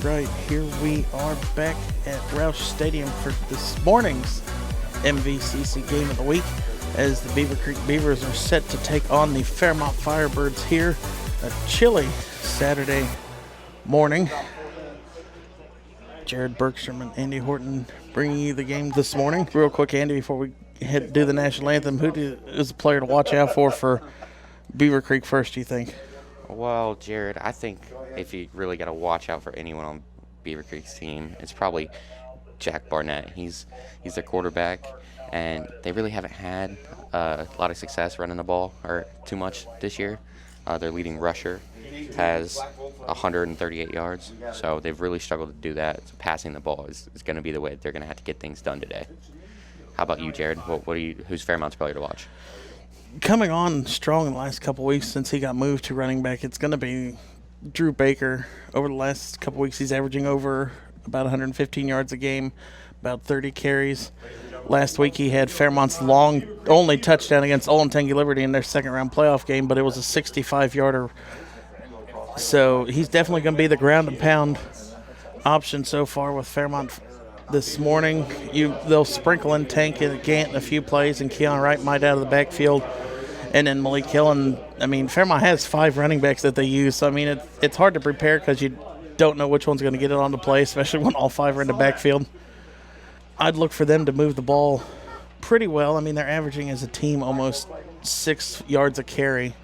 right, here we are back at Roush Stadium for this morning's MVCC game of the week as the Beavercreek Beavers are set to take on the Fairmont Firebirds here. A chilly Saturday morning. Jared Bergstrom and Andy Horton bringing you the game this morning. Real quick, Andy, before we do the national anthem, who is a player to watch out for Beavercreek first, do you think? Well, Jared, I think if you really got to watch out for anyone on Beavercreek's team, it's probably Jack Barnett. He's their quarterback, and they really haven't had a lot of success running the ball or too much this year. Their leading rusher has 138 yards, so they've really struggled to do that. So passing the ball is going to be the way that they're going to have to get things done today. How about you, Jared? Who's Fairmont's player to watch? Coming on strong in the last couple weeks since he got moved to running back, it's going to be Drew Baker. Over the last couple weeks, he's averaging over about 115 yards a game, about 30 carries. Last week, he had Fairmont's only touchdown against Olentangy Liberty in their second-round playoff game, but it was a 65-yarder. So he's definitely going to be the ground-and-pound option so far with Fairmont this morning. They'll sprinkle in Tank and Gant in a few plays, and Keon Wright might out of the backfield. And then Malik Hillen. I mean, Fairmont has 5 running backs that they use. So, I mean, it's hard to prepare because you don't know which one's going to get it on the play, especially when all 5 are in the backfield. I'd look for them to move the ball pretty well. I mean, they're averaging as a team almost 6 yards a carry.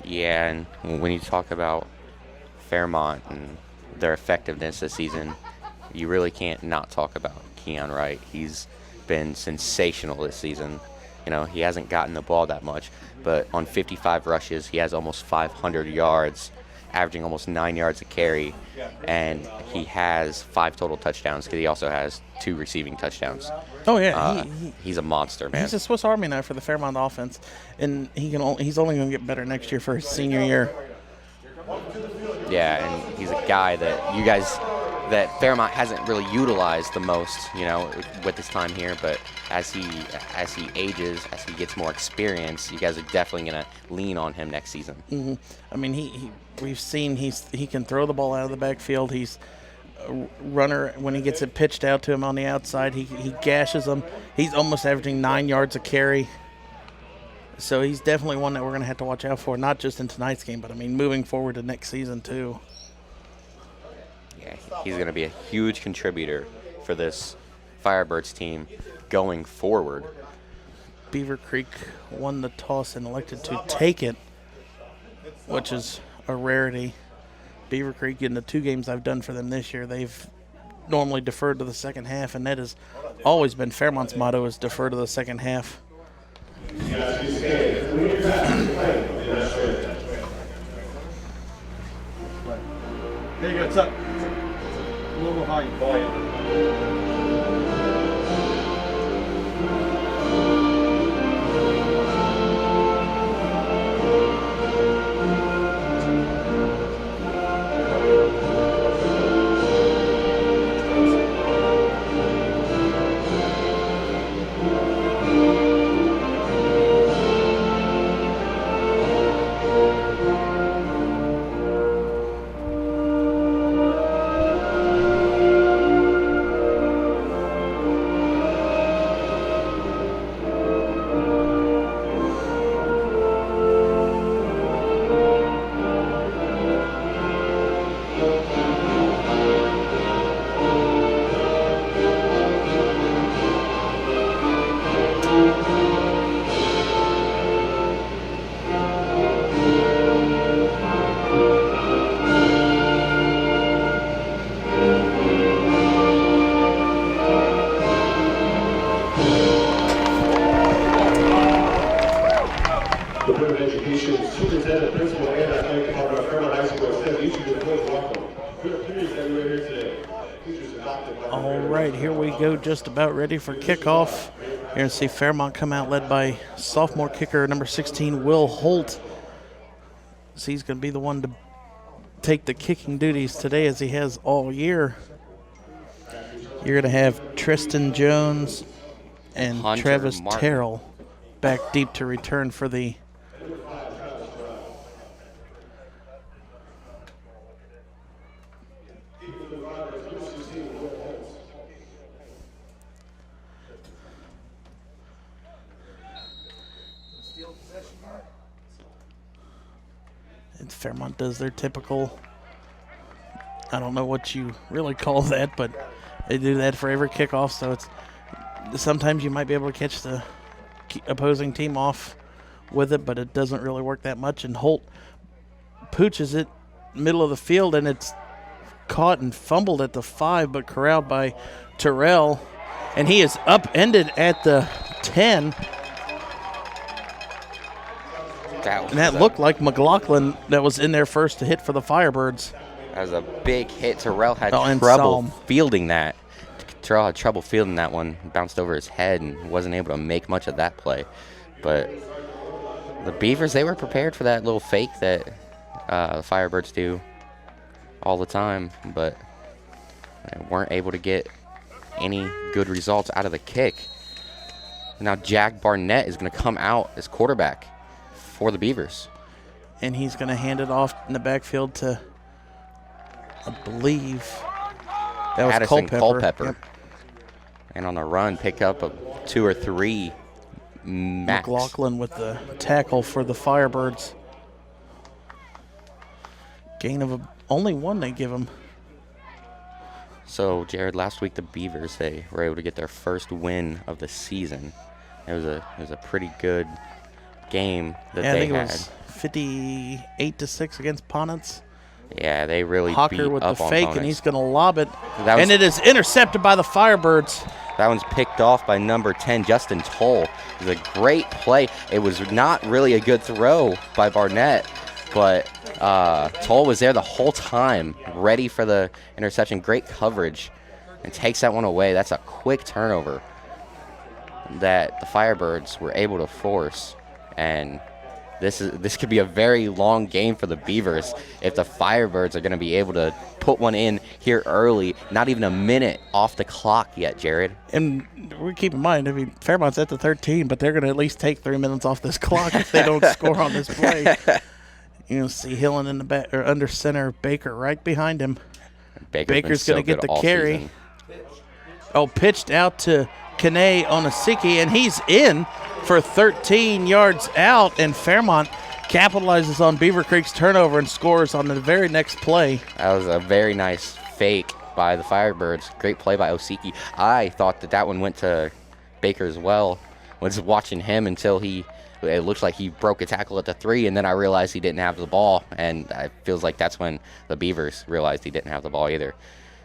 Yeah, and when you talk about Fairmont and their effectiveness this season, you really can't not talk about Keon Wright. He's been sensational this season. You know, he hasn't gotten the ball that much, but on 55 rushes, he has almost 500 yards, averaging almost 9 yards a carry, and he has 5 total touchdowns because he also has 2 receiving touchdowns. Oh, yeah. He's a monster, man. He's a Swiss Army knife for the Fairmont offense, and he's only going to get better next year for his senior year. Yeah, and he's a guy that Fairmont hasn't really utilized the most, you know, with his time here. But as he ages, as he gets more experience, you guys are definitely going to lean on him next season. Mm-hmm. I mean, we've seen he can throw the ball out of the backfield. He's a runner. When he gets it pitched out to him on the outside, he gashes them. He's almost averaging 9 yards a carry. So he's definitely one that we're going to have to watch out for, not just in tonight's game, but, I mean, moving forward to next season too. Yeah, he's going to be a huge contributor for this Firebirds team going forward. Beavercreek won the toss and elected to take it, which is a rarity. Beavercreek, in the 2 games I've done for them this year, they've normally deferred to the second half, and that has always been Fairmont's motto, is defer to the second half. Hey, what's up? A little more volume. All right, here we go, just about ready for kickoff. You're going to see Fairmont come out led by sophomore kicker number 16, Will Holt. So he's going to be the one to take the kicking duties today, as he has all year. You're going to have Tristan Jones and Hunter Travis Martin. Terrell back deep to return for the Fairmont does their typical, I don't know what you really call that, but they do that for every kickoff. So it's sometimes you might be able to catch the opposing team off with it, but it doesn't really work that much. And Holt pooches it middle of the field, and it's caught and fumbled at the 5, but corralled by Terrell, and he is upended at the 10. And that looked like McLaughlin that was in there first to hit for the Firebirds. That was a big hit. Terrell had and trouble Psalm. fielding that. Terrell had trouble fielding that one. Bounced over his head and wasn't able to make much of that play. But the Beavers, they were prepared for that little fake that the Firebirds do all the time, but they weren't able to get any good results out of the kick. Now Jack Barnett is going to come out as quarterback for the Beavers. And he's going to hand it off in the backfield to, I believe, that was Addison Culpepper. Yep. And on the run, pick up a 2 or 3 max. McLaughlin with the tackle for the Firebirds. Gain of only 1 they give him. So, Jared, last week the Beavers, they were able to get their first win of the season. It was a pretty good game that they had. I think it was 58-6 against Ponance. Yeah, they really Hawker beat with up the on fake, Ponance. and he's going to lob it. And it is intercepted by the Firebirds. That one's picked off by number 10, Justin Toll. It was a great play. It was not really a good throw by Barnett, but Toll was there the whole time, ready for the interception. Great coverage, and takes that one away. That's a quick turnover that the Firebirds were able to force, and this could be a very long game for the Beavers if the Firebirds are going to be able to put one in here early. Not even a minute off the clock yet, Jared. And we keep in mind, I mean, Fairmont's at the 13, but they're going to at least take 3 minutes off this clock if they don't score on this play. You see Hillen in the back, or under center, Baker right behind him. Baker's going to get the carry. Season. Pitched out to Kane Onosiki, and he's in for 13 yards out, and Fairmont capitalizes on Beavercreek's turnover and scores on the very next play. That was a very nice fake by the Firebirds. Great play by Osiki. I thought that one went to Baker as well. Was watching him until it looks like he broke a tackle at the 3, and then I realized he didn't have the ball, and it feels like that's when the Beavers realized he didn't have the ball either.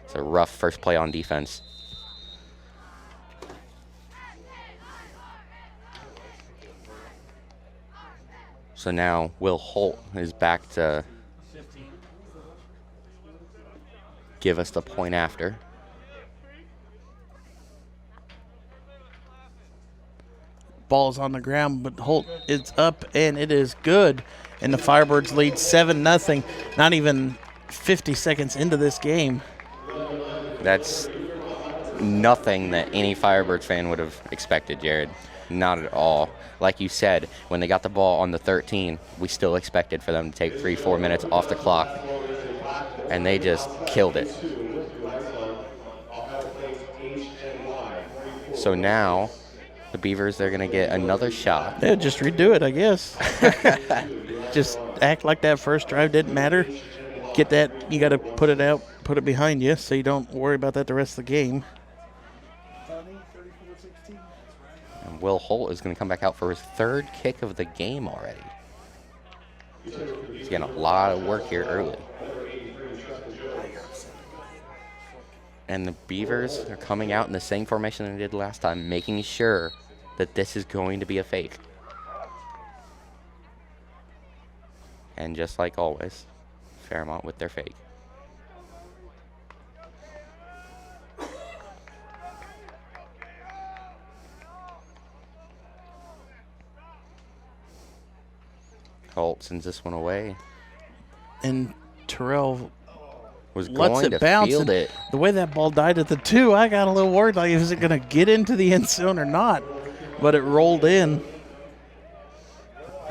It's a rough first play on defense. So now Will Holt is back to give us the point after. Ball's on the ground, but Holt is up, and it is good. And the Firebirds lead 7-0, not even 50 seconds into this game. That's nothing that any Firebirds fan would have expected, Jared. Not at all. Like you said, when they got the ball on the 13, we still expected for them to take 3-4 minutes off the clock. And they just killed it. So now the Beavers, they're going to get another shot. Yeah, just redo it, I guess. Just act like that first drive didn't matter. Get that, you got to put it out, put it behind you so you don't worry about that the rest of the game. And Will Holt is going to come back out for his 3rd kick of the game already. He's getting a lot of work here early. And the Beavers are coming out in the same formation they did last time, making sure that this is going to be a fake. And just like always, Fairmont with their fake. Holt sends this one away. And Terrell was lets going it to bounce. field it. The way that ball died at the 2, I got a little worried, like, is it going to get into the end zone or not? But it rolled in.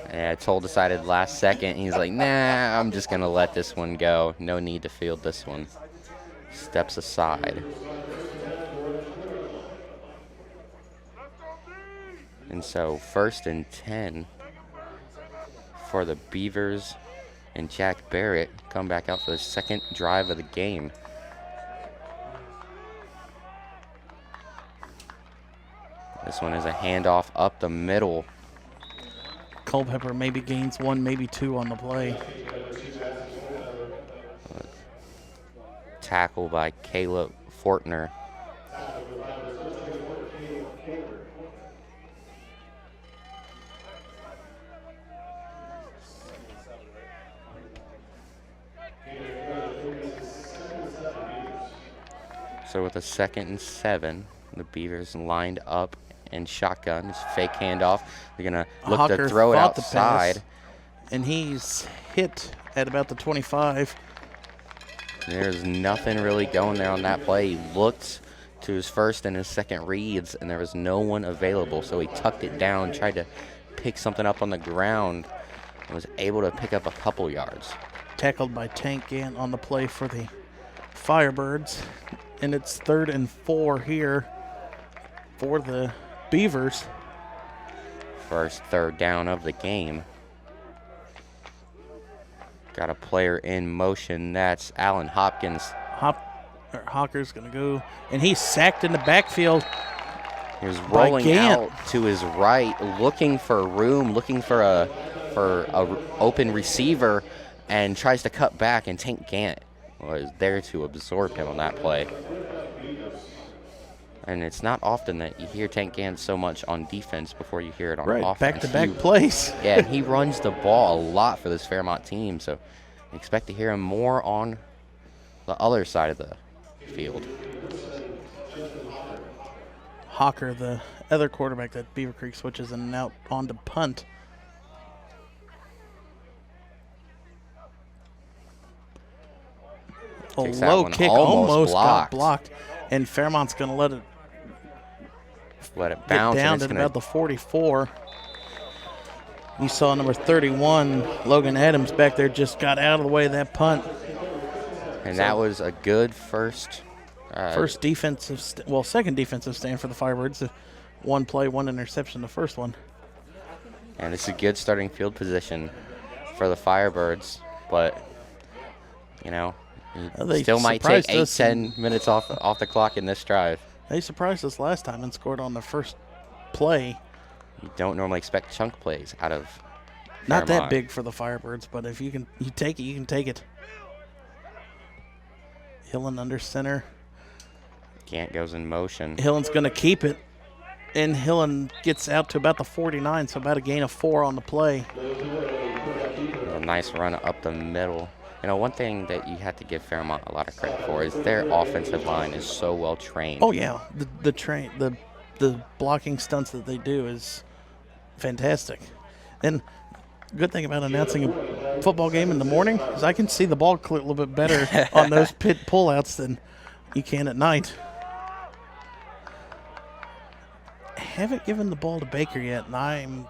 Yeah, Toll decided last second. He's like, nah, I'm just going to let this one go. No need to field this one. Steps aside. And so 1st and 10 for the Beavers and Jack Barrett come back out for the second drive of the game. This one is a handoff up the middle. Culpepper maybe gains 1, maybe 2 on the play. Tackle by Caleb Fortner. So with a 2nd and 7, the Beavers lined up in shotgun. It's fake handoff. They're going to look Hawker to throw it fought the outside. pass, and he's hit at about the 25. There's nothing really going there on that play. He looked to his first and his second reads, and there was no one available. So he tucked it down, tried to pick something up on the ground, and was able to pick up a couple yards. Tackled by Tank Gant on the play for the Firebirds. And it's 3rd and 4 here for the Beavers. First third down of the game. Got a player in motion. That's Allen Hopkins. Hawker's going to go, and he's sacked in the backfield. He was rolling out to his right, looking for room, looking for a open receiver, and tries to cut back, and Tank Gant was there to absorb him on that play. And it's not often that you hear Tank Gant so much on defense before you hear it on offense. Back-to-back plays. Yeah, he runs the ball a lot for this Fairmont team, so expect to hear him more on the other side of the field. Hawker, the other quarterback that Beavercreek switches in and out on to punt. A low kick almost got blocked, and Fairmont's going to let it bounce down to about the 44. You saw number 31, Logan Adams, back there, just got out of the way of that punt. And that was a good first defensive, second defensive stand for the Firebirds. 1 play, 1 interception, the first one. And it's a good starting field position for the Firebirds, but, you know, they still might take 8-10 minutes off the clock in this drive. They surprised us last time and scored on the first play. You don't normally expect chunk plays out of Not Fairmont. that big for the Firebirds, but if you take it, you can take it. Hillen under center. Gant goes in motion. Hillen's going to keep it, and Hillen gets out to about the 49, so about a gain of 4 on the play. A nice run up the middle. You know, one thing that you have to give Fairmont a lot of credit for is their offensive line is so well trained. Oh yeah, the blocking stunts that they do is fantastic. And good thing about announcing a football game in the morning is I can see the ball clear a little bit better on those pit pullouts than you can at night. Haven't given the ball to Baker yet, and I'm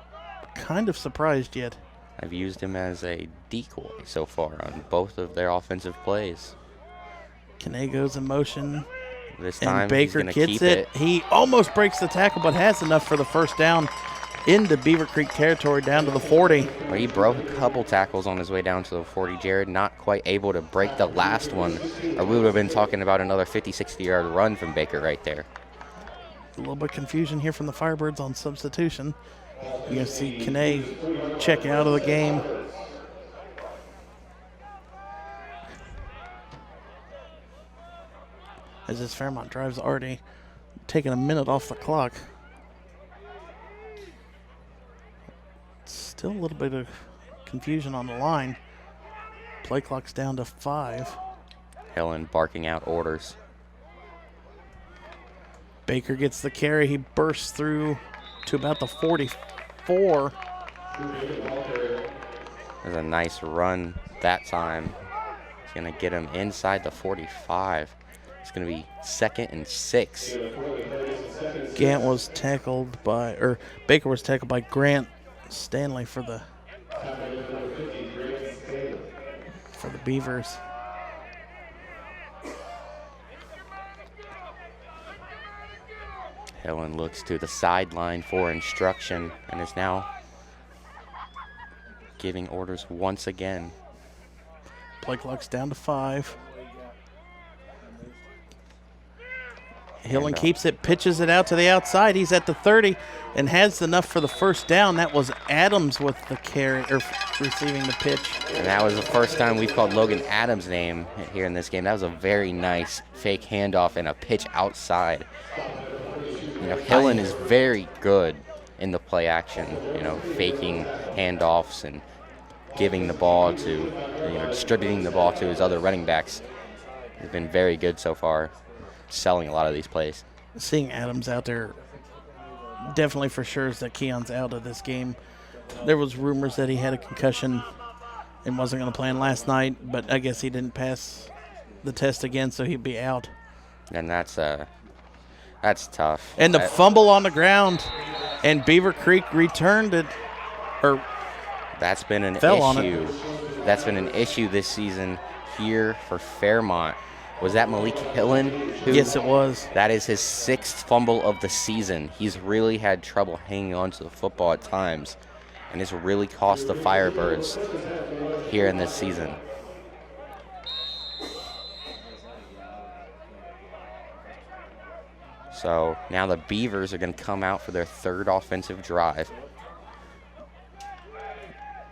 kind of surprised yet. I've used him as a decoy so far on both of their offensive plays. Kane goes in motion. This time and Baker he's gets keep it. He almost breaks the tackle, but has enough for the first down into Beavercreek territory down to the 40. Well, he broke a couple tackles on his way down to the 40. Jared not quite able to break the last one, or we would have been talking about another 50, 60-yard run from Baker right there. A little bit of confusion here from the Firebirds on substitution. You're going to see Kane check out of the game. As this Fairmont drive's already taking a minute off the clock. Still a little bit of confusion on the line. Play clock's down to 5. Helen barking out orders. Baker gets the carry. He bursts through to about the 44. There's a nice run that time. He's going to get him inside the 45. It's going to be 2nd and 6. Baker was tackled by Grant Stanley for the Beavers. Helen looks to the sideline for instruction and is now giving orders once again. Play clock's down to 5. Hillen keeps it, pitches it out to the outside. He's at the 30 and has enough for the first down. That was Adams with the carry, or receiving the pitch. And that was the first time we've called Logan Adams' name here in this game. That was a very nice fake handoff and a pitch outside. You know, Hillen is very good in the play action, you know, faking handoffs and giving the ball to, you know, distributing the ball to his other running backs. He's been very good so far, selling a lot of these plays. Seeing Adams out there definitely for sure is that Keon's out of this game. There was rumors that he had a concussion and wasn't going to play in last night, but I guess he didn't pass the test again, so he'd be out. And that's tough. And the fumble on the ground, and Beavercreek returned it, or that's been an fell on issue. it. That's been an issue this season here for Fairmont. Was that Malik Hillen? Yes, it was. That is his 6th fumble of the season. He's really had trouble hanging on to the football at times, and it's really cost the Firebirds here in this season. So now the Beavers are going to come out for their 3rd offensive drive.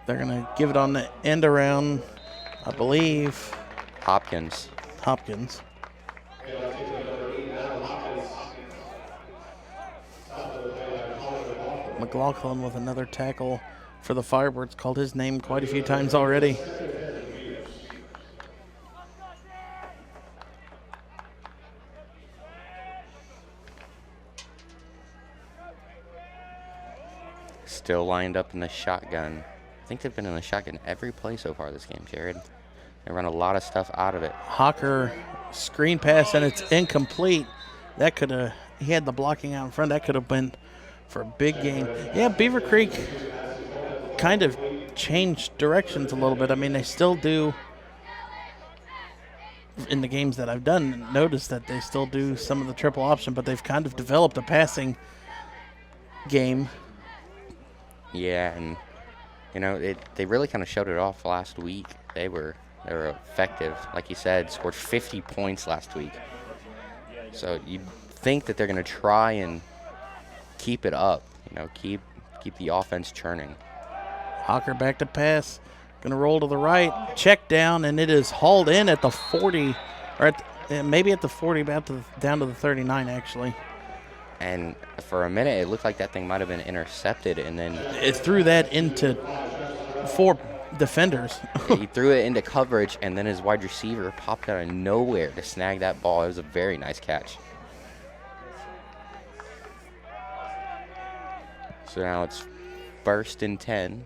They're going to give it on the end around, I believe, Hopkins. McLaughlin with another tackle for the Firebirds. Called his name quite a few times already. Still lined up in the shotgun. I think they've been in the shotgun every play so far this game, Jared. They run a lot of stuff out of it. Hawker screen pass, and it's incomplete. That could have, he had the blocking out in front. That could have been for a big gain. Yeah, Beavercreek kind of changed directions a little bit. I mean, they still do, in the games that I've done, notice that they still do some of the triple option, but they've kind of developed a passing game. Yeah, and, you know, they really kind of showed it off last week. They were effective. Like you said, scored 50 points last week. So you think that they're going to try and keep it up, you know, keep the offense churning. Hawker back to pass. Going to roll to the right. Check down, and it is hauled in at the 40, or maybe at the 40, about down to the 39, actually. And for a minute, it looked like that thing might have been intercepted, and then it threw that into 4 defenders. He threw it into coverage, and then his wide receiver popped out of nowhere to snag that ball. It was a very nice catch. So now it's 1st and 10.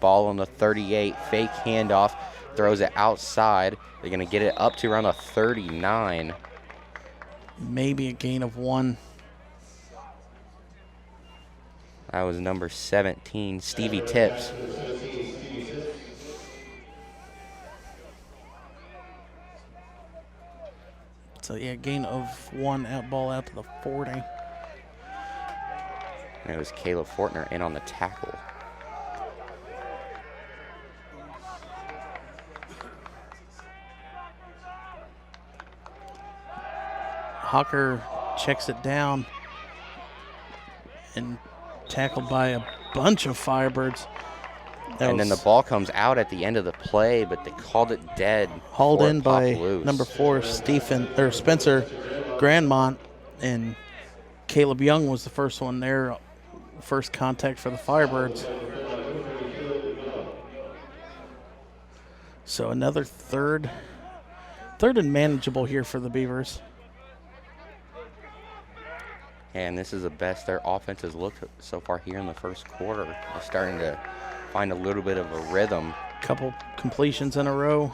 Ball on the 38, fake handoff, throws it outside. They're going to get it up to around the 39. Maybe a gain of 1. That was number 17, Stevie Tips. So, yeah, gain of 1, ball out to the 40. And it was Caleb Fortner in on the tackle. Hawker checks it down and tackled by a bunch of Firebirds. And then the ball comes out at the end of the play, but they called it dead. Hauled in by loose. number 4, Spencer Grandmont, and Caleb Young was the first one there. First contact for the Firebirds. So another third and manageable here for the Beavers. And this is the best their offense has looked so far here in the first quarter. They're starting to find a little bit of a rhythm. Couple completions in a row.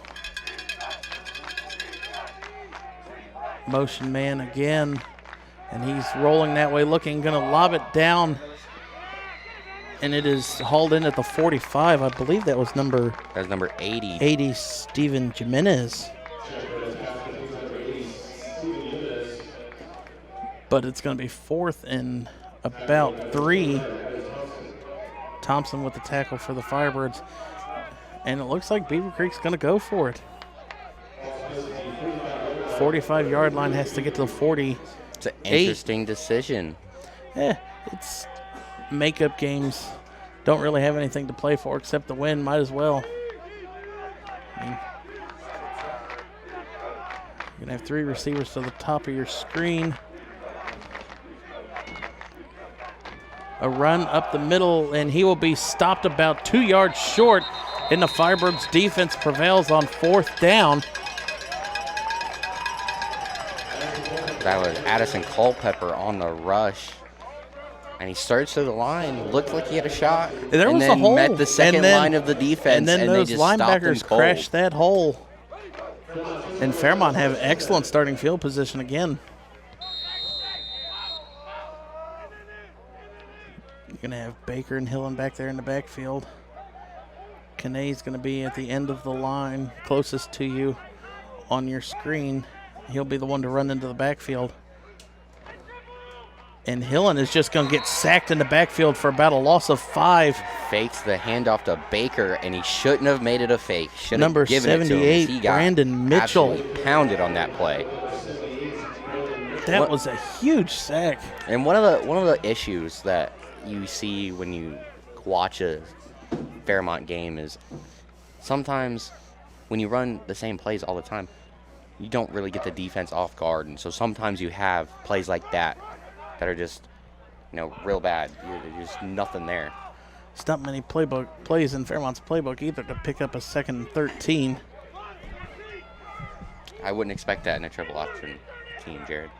Motion man again. And he's rolling that way, looking, going to lob it down. And it is hauled in at the 45. I believe that was number 80. 80, Steven Jimenez. But it's going to be 4th and about 3. Thompson with the tackle for the Firebirds. And it looks like Beavercreek's going to go for it. 45-yard line, has to get to the 40. It's an interesting decision. It's makeup games. Don't really have anything to play for except the win. Might as well. I mean, you're going to have 3 receivers to the top of your screen. A run up the middle, and he will be stopped about 2 yards short, and the Firebirds defense prevails on 4th down. That was Addison Culpepper on the rush. And he starts to the line, looked like he had a shot. There was then a hole. met the second line of the defense, and then those they just stopped him linebackers cold. crashed that hole. And Fairmont have excellent starting field position again. You're going to have Baker and Hillen back there in the backfield. Kanay's going to be at the end of the line, closest to you on your screen. He'll be the one to run into the backfield. And Hillen is just going to get sacked in the backfield for about a loss of 5. Fakes the handoff to Baker, and he shouldn't have made it a fake. Should Number have given it to him. 78, He got Brandon Mitchell. absolutely pounded on that play. That was a huge sack. And one of the issues that you see when you watch a Fairmont game is sometimes when you run the same plays all the time, you don't really get the defense off guard, and so sometimes you have plays like that are just, real bad. There's just nothing there. It's not many plays in Fairmont's playbook either to pick up a 2nd and 13. I wouldn't expect that in a triple option team, Jared.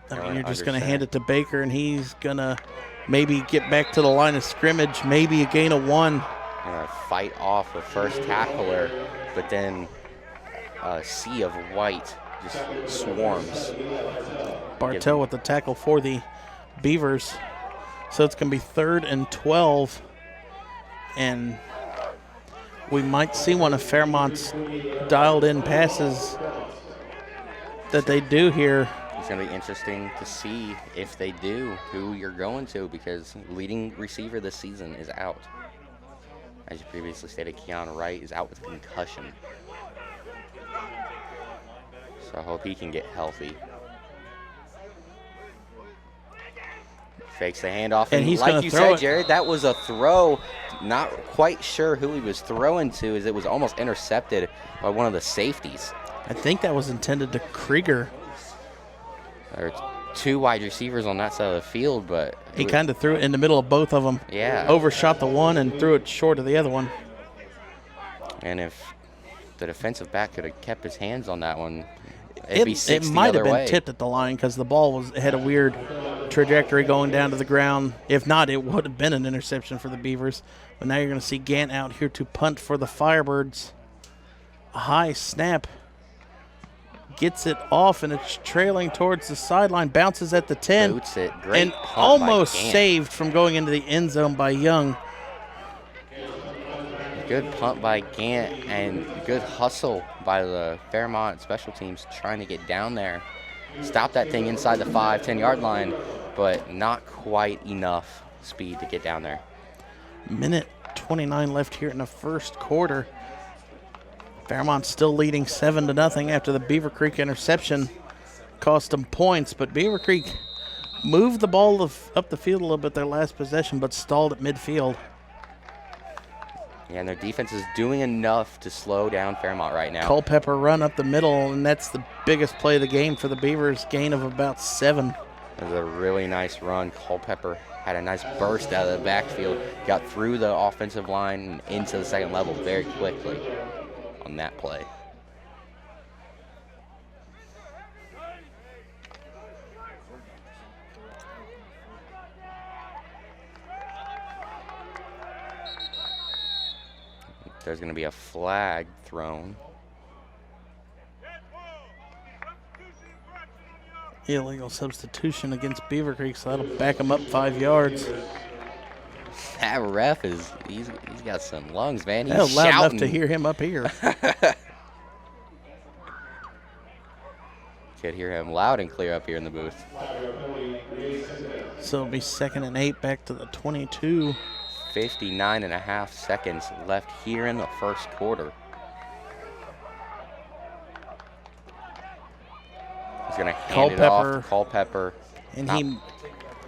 I mean, you're just going to hand it to Baker, and he's going to maybe get back to the line of scrimmage, maybe a gain of 1. Fight off a first tackler, but then a sea of white just swarms. Bartell with the tackle for the Beavers. So it's going to be 3rd and 12. And we might see one of Fairmont's dialed-in passes that they do here. It's going to be interesting to see if they do, who you're going to, because leading receiver this season is out. As you previously stated, Keon Wright is out with concussion. So I hope he can get healthy. Fakes the handoff, and he's like you throw said, it. Jared, that was a throw. Not quite sure who he was throwing to, as it was almost intercepted by one of the safeties. I think that was intended to Krieger. There are 2 wide receivers on that side of the field, but He kind of threw it in the middle of both of them. Yeah. Overshot the one and threw it short of the other one. And if the defensive back could have kept his hands on that one, it'd be 6 It the might other have been way. tipped at the line because the ball had a weird trajectory going down to the ground. If not, it would have been an interception for the Beavers. But now you're going to see Gant out here to punt for the Firebirds. A high snap. Gets it off, and it's trailing towards the sideline. Bounces at the 10. Boots it. Great and punt by almost Gant. saved from going into the end zone by Young. Good punt by Gant and good hustle by the Fairmont special teams trying to get down there. Stop that thing inside the 5-10-yard line, but not quite enough speed to get down there. Minute 29 left here in the first quarter. Fairmont still leading 7-0 after the Beavercreek interception cost them points, but Beavercreek moved the ball up the field a little bit their last possession, but stalled at midfield. Yeah, and their defense is doing enough to slow down Fairmont right now. Culpepper run up the middle, and that's the biggest play of the game for the Beavers, gain of about 7. It was a really nice run. Culpepper had a nice burst out of the backfield, got through the offensive line and into the second level very quickly on that play. There's going to be a flag thrown. Illegal substitution against Beavercreek, so that'll back them up 5 yards. That ref he's got some lungs, man. He's That was loud shouting. enough to hear him up here. Could hear him loud and clear up here in the booth. So it'll be 2nd and 8 back to the 22. 59.5 seconds left here in the first quarter. He's going to hand it off to Culpepper. And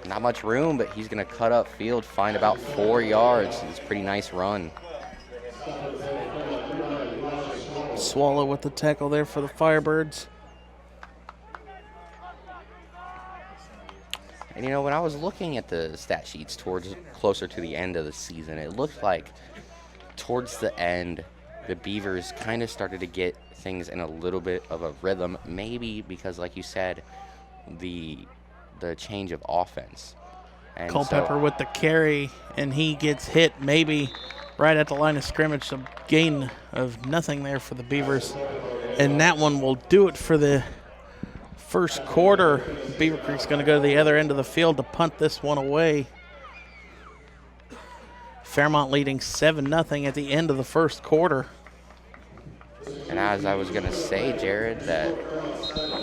not much room, but he's going to cut up field, find about 4 yards. It's a pretty nice run. Swallow with the tackle there for the Firebirds. And, you know, when I was looking at the stat sheets towards closer to the end of the season, it looked like towards the end, the Beavers kind of started to get things in a little bit of a rhythm, maybe because, like you said, the change of offense. And Culpepper with the carry, and he gets hit maybe right at the line of scrimmage, a gain of nothing there for the Beavers. And that one will do it for the first quarter. Beavercreek's going to go to the other end of the field to punt this one away. Fairmont leading 7-0 at the end of the first quarter. And as I was going to say, Jared, that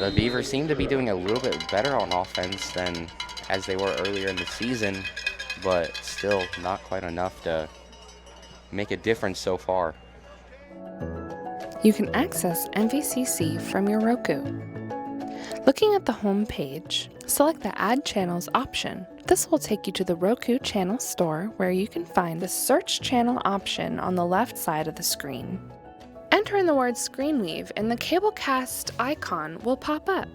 the Beavers seem to be doing a little bit better on offense than as they were earlier in the season, but still not quite enough to make a difference so far. You can access MVCC from your Roku. Looking at the home page, select the Add Channels option. This will take you to the Roku channel store where you can find the Search Channel option on the left side of the screen. Enter in the word Screenweave and the Cablecast icon will pop up.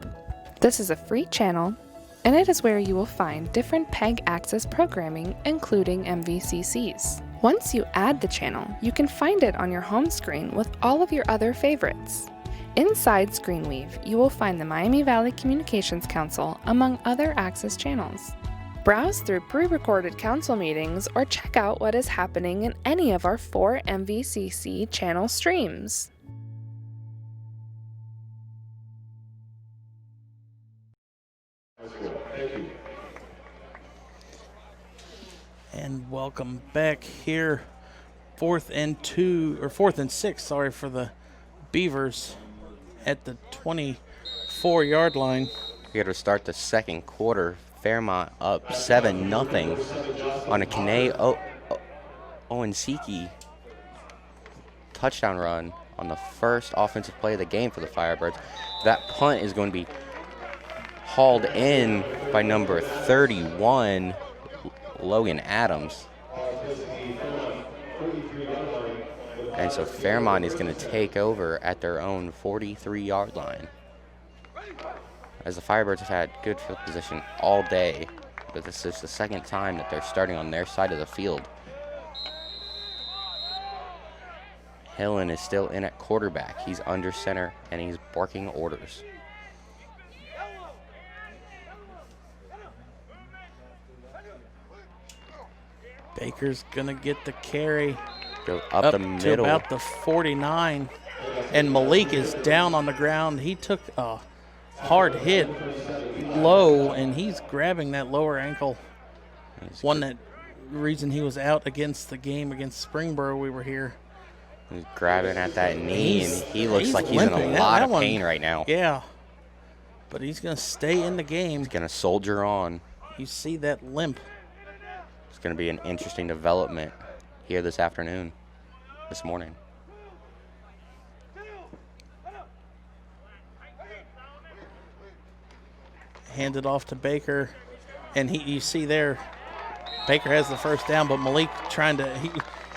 This is a free channel, and it is where you will find different PEG access programming, including MVCCs. Once you add the channel, you can find it on your home screen with all of your other favorites. Inside Screenweave, you will find the Miami Valley Communications Council, among other access channels. Browse through pre-recorded council meetings or check out what is happening in any of our 4 MVCC channel streams. And welcome back here. 4th and 6, sorry, for the Beavers at the 24-yard line. Here to start the second quarter. Fairmont up 7-0 on a Kane Owensiki touchdown run on the first offensive play of the game for the Firebirds. That punt is going to be hauled in by number 31, Logan Adams. And so Fairmont is going to take over at their own 43-yard line. As the Firebirds have had good field position all day, but this is the second time that they're starting on their side of the field. Hillen is still in at quarterback. He's under center, and he's barking orders. Baker's going to get the carry. Go up the middle. To about the 49, and Malik is down on the ground. He took a hard hit low, and he's grabbing that lower ankle. Reason he was out against the game against Springboro, we were here. He's grabbing at that knee, and he looks like he's in a lot of pain right now. Yeah, but he's going to stay in the game. He's going to soldier on. You see that limp. It's going to be an interesting development here this morning. Handed off to Baker, and you see there, Baker has the first down, but Malik trying to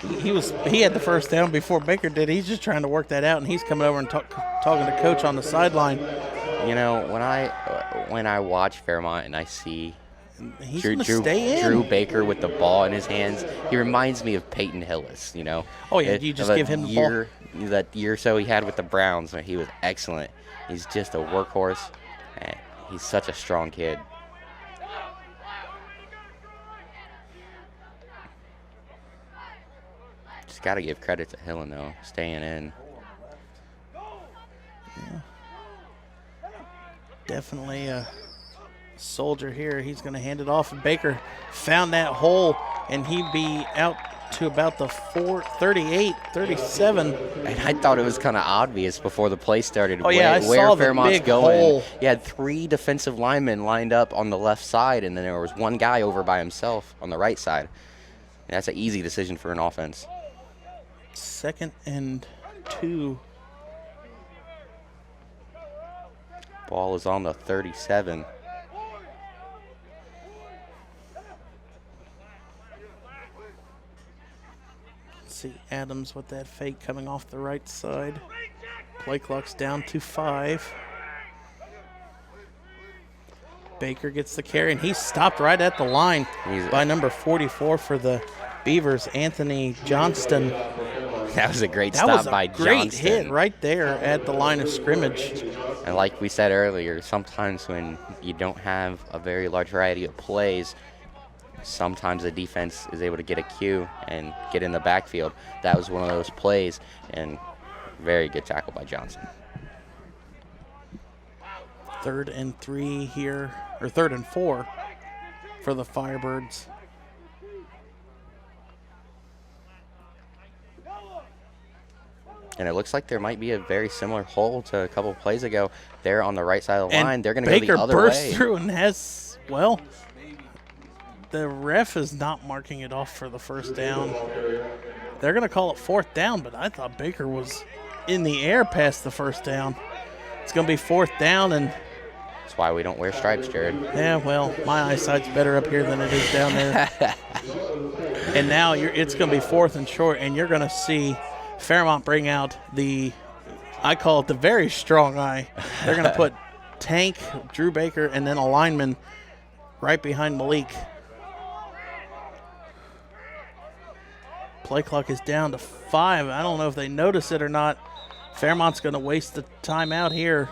he had the first down before Baker did. He's just trying to work that out, and he's coming over and talking to coach on the sideline. You know, when I watch Fairmont and I see Drew Baker with the ball in his hands, he reminds me of Peyton Hillis. You know. Oh yeah, you just give him the ball. That year or so he had with the Browns, he was excellent. He's just a workhorse. And he's such a strong kid. Just got to give credit to Hillen, though, staying in. Yeah. Definitely a soldier here. He's going to hand it off. Baker found that hole, and he'd be out to about the 38, 37. And I thought it was kind of obvious before the play started I where saw Fairmont's the big going. Hole. He had 3 defensive linemen lined up on the left side, and then there was one guy over by himself on the right side. And that's an easy decision for an offense. 2nd and 2. Ball is on the 37. See Adams with that fake coming off the right side. Play clock's down to 5. Baker gets the carry, and he's stopped right at the line by number 44 for the Beavers, Anthony Johnston. That was a great stop by Johnston. That was a great hit right there at the line of scrimmage. And like we said earlier, sometimes when you don't have a very large variety of plays, sometimes the defense is able to get a cue and get in the backfield. That was one of those plays, and very good tackle by Johnson. 3rd and 3 here, or 3rd and 4 for the Firebirds. And it looks like there might be a very similar hole to a couple of plays ago. They're on the right side of the line. They're going to go the other way. Baker bursts through and has, well, the ref is not marking it off for the first down. They're going to call it 4th down, but I thought Baker was in the air past the first down. It's going to be 4th down, and that's why we don't wear stripes, Jared. yeah, well, my eyesight's better up here than it is down there. And now it's going to be 4th and short, and you're going to see Fairmont bring out I call it the very strong eye. They're going to put Tank, Drew Baker, and then a lineman right behind Malik. Play clock is down to 5. I don't know if they notice it or not. Fairmont's going to waste the timeout here.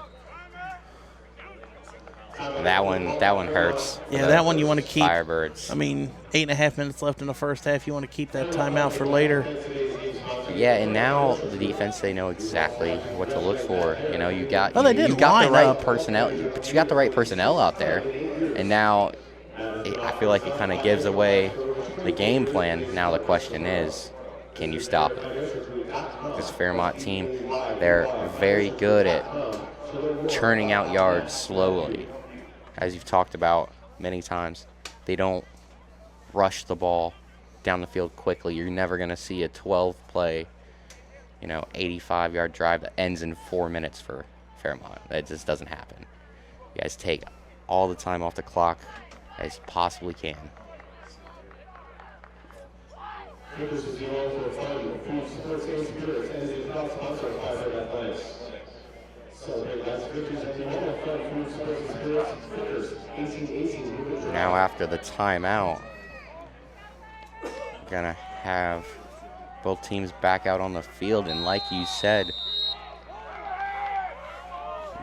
That one hurts. Yeah, that one you want to keep. Firebirds. I mean, 8.5 minutes left in the first half. You want to keep that timeout for later. Yeah, and now the defense, they know exactly what to look for. You know, you got the right personnel, but you got the right personnel out there. And now I feel like it kind of gives away the game plan. Now the question is, can you stop it? This Fairmont team, they're very good at churning out yards slowly. As you've talked about many times, they don't rush the ball down the field quickly. You're never going to see a 12-play, 85-yard drive that ends in 4 minutes for Fairmont. That just doesn't happen. You guys take all the time off the clock as you possibly can. Now after the timeout, we're gonna have both teams back out on the field, and like you said,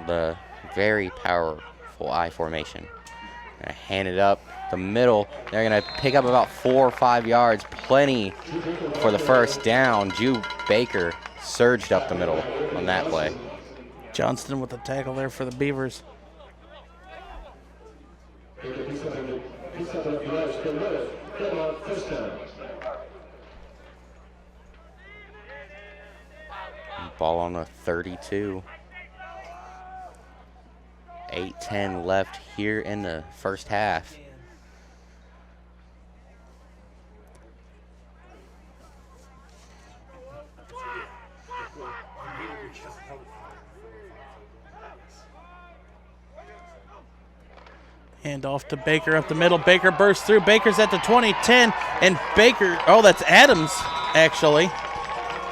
the very powerful I formation. Gonna hand it up the middle. They're gonna pick up about 4 or 5 yards, plenty for the first down. Drew Baker surged up the middle on that play. Johnston with the tackle there for the Beavers. Ball on the 32. 8:10 left here in the first half. Hand off to Baker up the middle. Baker bursts through. Baker's at the 20, 10, and Baker, oh, that's Adams, actually.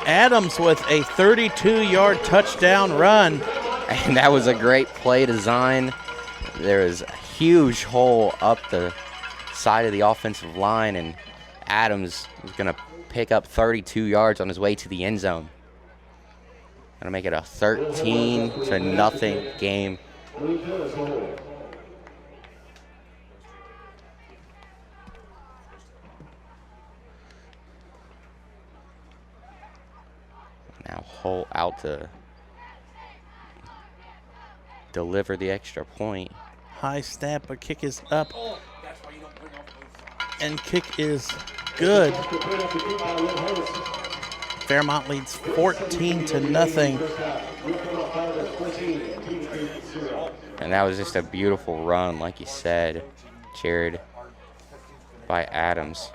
Adams with a 32-yard touchdown run. And that was a great play design. There is a huge hole up the side of the offensive line, and Adams is going to pick up 32 yards on his way to the end zone. Going to make it a 13-0 game. Now Holt out to deliver the extra point. High snap, but kick is up. And kick is good. Fairmont leads 14-0. And that was just a beautiful run, like you said, Jared, by Adams.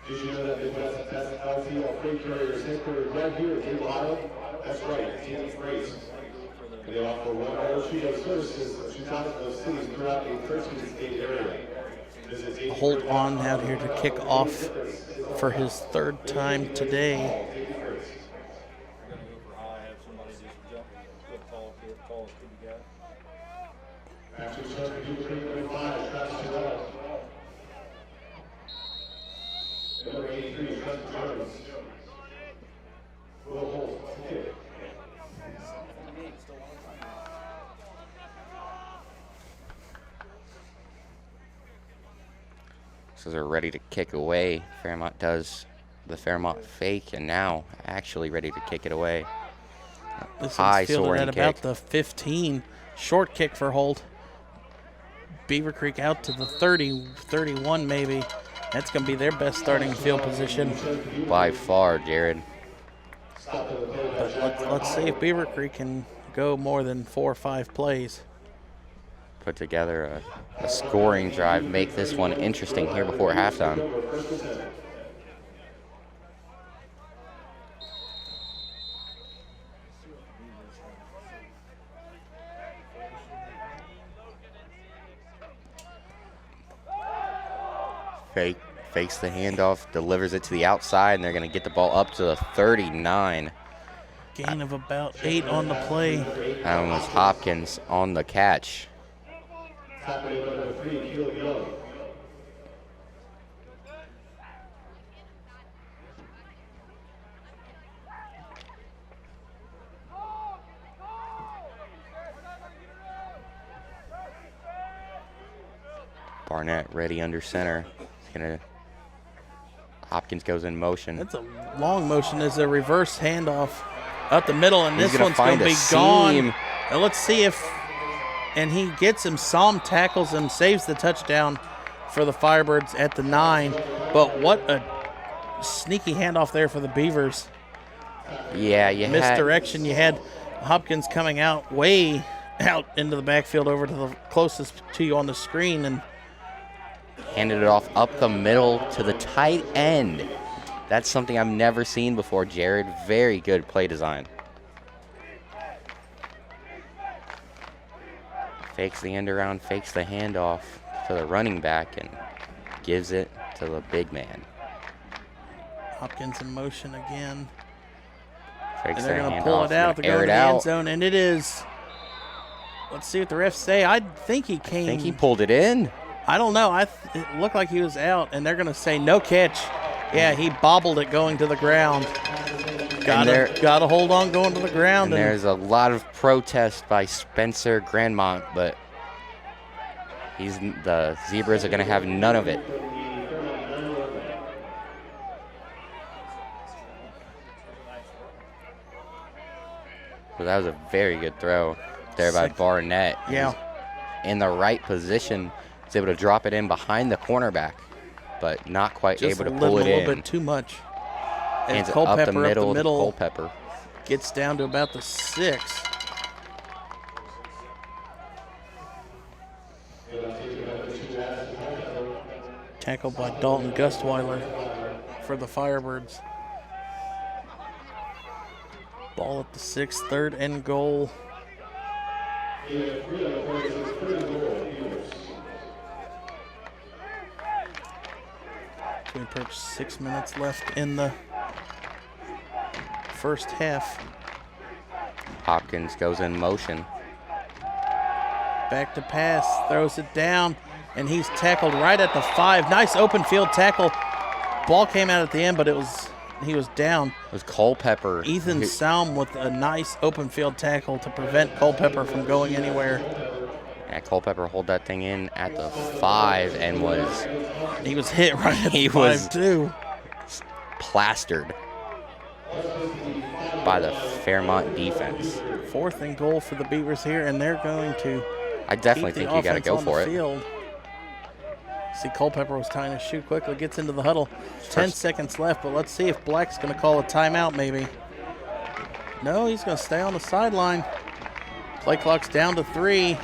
Did you know that Midwest has LTL freight carriers headquartered right here in New Ohio? That's right, Team Freight. And they offer one oil sheet of services to thousands of cities throughout the 13-state area. Hold on out here to kick off for his third time today. So they're ready to kick away. Fairmont does the Fairmont fake, and now actually ready to kick it away. This High one's fielded soaring at about kick. the 15. Short kick for Holt. Beavercreek out to the 30, 31 maybe. That's going to be their best starting field position. By far, Jared. But let's see if Beavercreek can go more than 4 or 5 plays. Put together a scoring drive, make this one interesting here before halftime. Fakes the handoff, delivers it to the outside, and they're going to get the ball up to the 39. Gain of about 8 on the play. That one was Hopkins on the catch. Barnett ready under center. Hopkins goes in motion. That's a long motion as a reverse handoff up the middle, and He's this gonna one's going find to a be seam. gone. And let's see if, and he gets him, Psalm tackles him, saves the touchdown for the Firebirds at the 9. But what a sneaky handoff there for the Beavers. Yeah, you had Misdirection. You had Hopkins coming out way out into the backfield over to the closest to you on the screen, and handed it off up the middle to the tight end. That's something I've never seen before, Jared. Very good play design. Fakes the end around, fakes the handoff to the running back, and gives it to the big man. Hopkins in motion again. Fakes And they're the going to handoff, pull it out to gonna go air to it the end out. zone, and it is. Let's see what the refs say. I think he came. I think he pulled it in. I don't know. It looked like he was out, and they're going to say no catch. Yeah, he bobbled it going to the ground. Got to hold on going to the ground. And there's a lot of protest by Spencer Grandmont, but the Zebras are going to have none of it. So that was a very good throw there by Barnett. Yeah. He's in the right position. He's able to drop it in behind the cornerback, but not quite just able to pull it in. a little bit too much. And Hands it up the middle to Culpepper. Gets down to about the 6. Tackled by Dalton Gustweiler for the Firebirds. Ball at the 6, 3rd and goal. We approach 6 minutes left in the first half. Hopkins goes in motion. Back to pass, throws it down, and he's tackled right at the 5. Nice open field tackle. Ball came out at the end, but he was down. It was Culpepper. Ethan Salm with a nice open field tackle to prevent Culpepper from going anywhere. Yeah, Culpepper hold that thing in at the 5 and he was hit right at the 5 too. Plastered by the Fairmont defense. 4th and goal for the Beavers here, and they're going to. I definitely think you got to go for it. Field. See, Culpepper was trying to shoot quickly, gets into the huddle. 10 seconds left, but let's see if Black's going to call a timeout maybe. No, he's going to stay on the sideline. Play clock's down to 3.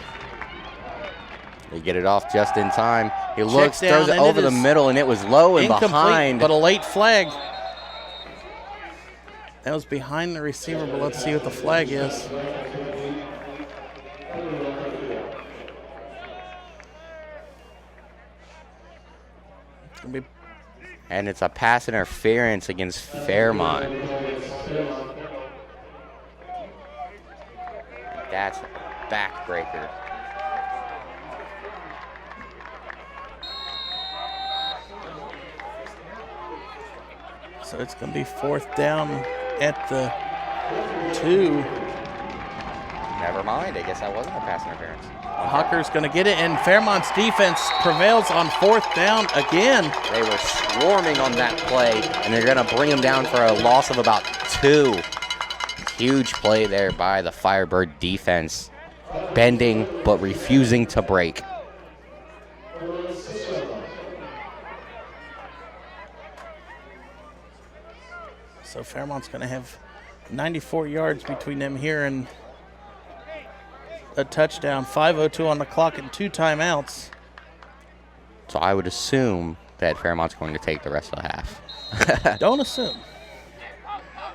They get it off just in time. He looks, down, throws it and over it the is middle, and it was low and incomplete, behind. but a late flag. That was behind the receiver, but let's see what the flag is. It's gonna be And it's a pass interference against Fairmont. That's a backbreaker. So it's going to be 4th down at the 2. Never mind. I guess that wasn't a pass interference. Hawker's going to get it, and Fairmont's defense prevails on 4th down again. They were swarming on that play, and they're going to bring them down for a loss of about 2. Huge play there by the Firebird defense. Bending, but refusing to break. So Fairmont's going to have 94 yards between them here and a touchdown. 5:02 on the clock and 2 timeouts. So I would assume that Fairmont's going to take the rest of the half. Don't assume.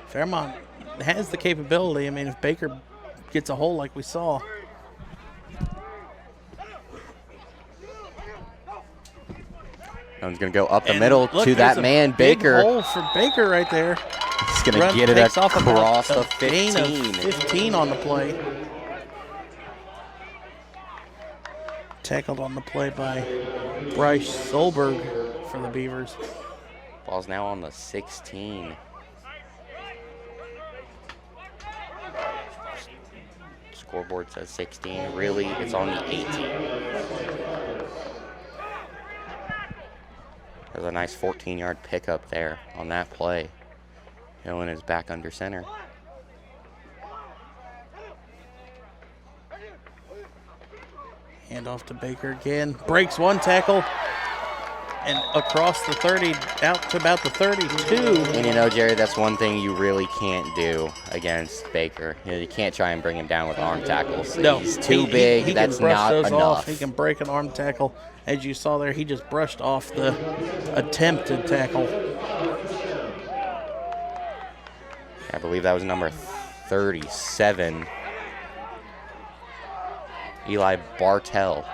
Fairmont has the capability. I mean, if Baker gets a hole like we saw. One's going to go up the And middle look, to there's that a man, big Baker. hole for Baker right there. He's going to get it Takes off across about the a gain of 15. 15 on the play. Tackled on the play by Bryce Solberg for the Beavers. Ball's now on the 16. Scoreboard says 16. Really, it's on the 18. There's a nice 14-yard pickup there on that play. Hillen is back under center. Hand off to Baker again. Breaks one tackle. And across the 30, out to about the 32. And you know, Jerry, that's one thing you really can't do against Baker. You can't try and bring him down with arm tackles. No, He's too he- big. He That's can brush not those enough. off. He can break an arm tackle. As you saw there, he just brushed off the attempted tackle. I believe that was number 37, Eli Bartell.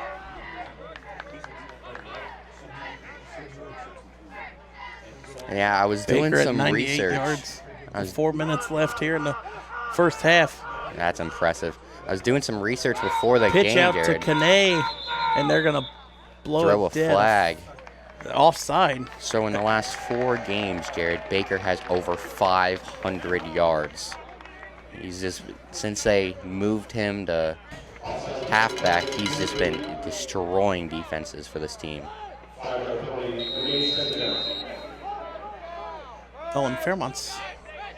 Yeah, I was doing Baker at some 98 research. yards. I was- 4 minutes left here in the first half. That's impressive. I was doing some research before the Pitch game, out Jared. to Kane, and they're going to blow Throw a it dead. flag. Offside. So in the last 4 games, Jared, Baker has over 500 yards. He's just, since they moved him to halfback, he's just been destroying defenses for this team. Oh, and Fairmont's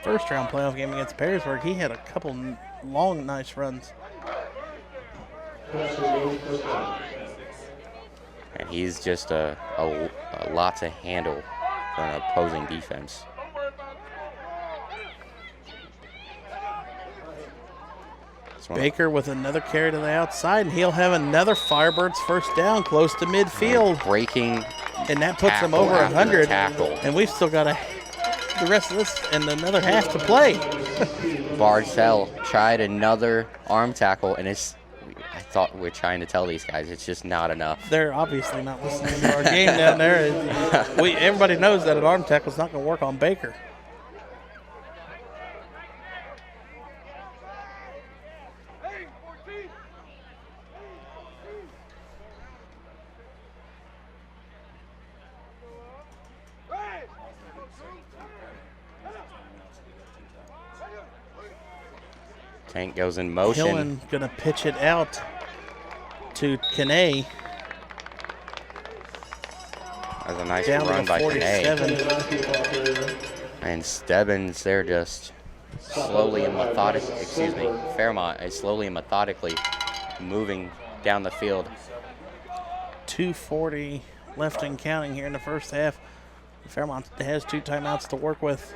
first round playoff game against Perrysburg, he had a couple long, nice runs. And he's just a lot to handle for an opposing defense. Baker with another carry to the outside, and he'll have another Firebirds first down close to midfield. Breaking, And that puts them tackle over after 100. tackle. And we've still got the rest of this and another half to play. Bartell tried another arm tackle, and I thought we're trying to tell these guys it's just not enough. They're obviously not listening to our game down there. Everybody knows that an arm tackle is not going to work on Baker. Tank goes in motion. Hillen going to pitch it out to Kane. That's a nice Down run to by Kane. 47. And Stebbins, they're just slowly and methodically, Fairmont is slowly and methodically moving down the field. 2:40 left and counting here in the first half. Fairmont has 2 timeouts to work with.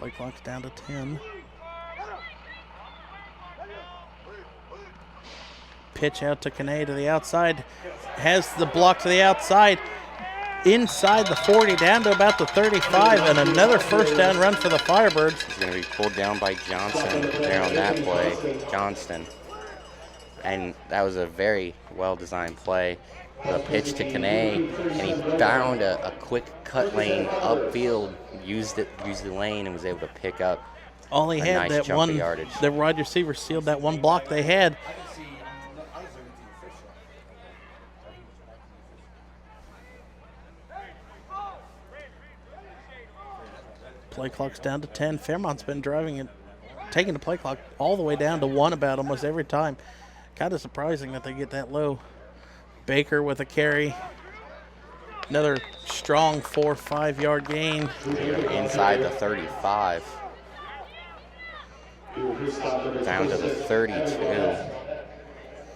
Play clock's down to 10. Pitch out to Kane to the outside. Has the block to the outside. Inside the 40, down to about the 35, and another first down run for the Firebirds. He's going to be pulled down by Johnson there on that play, Johnston. And that was a very well-designed play. The pitch to Kane, and he found a quick cut lane upfield, used the lane, and was able to pick up All he had, nice that chunk one, of yardage. the wide receiver sealed that one block they had. Play clock's down to 10. Fairmont's been driving it, taking the play clock all the way down to 1 about almost every time. Kind of surprising that they get that low. Baker with a carry. Another strong 4 or 5 yard gain. Inside the 35. Down to the 32.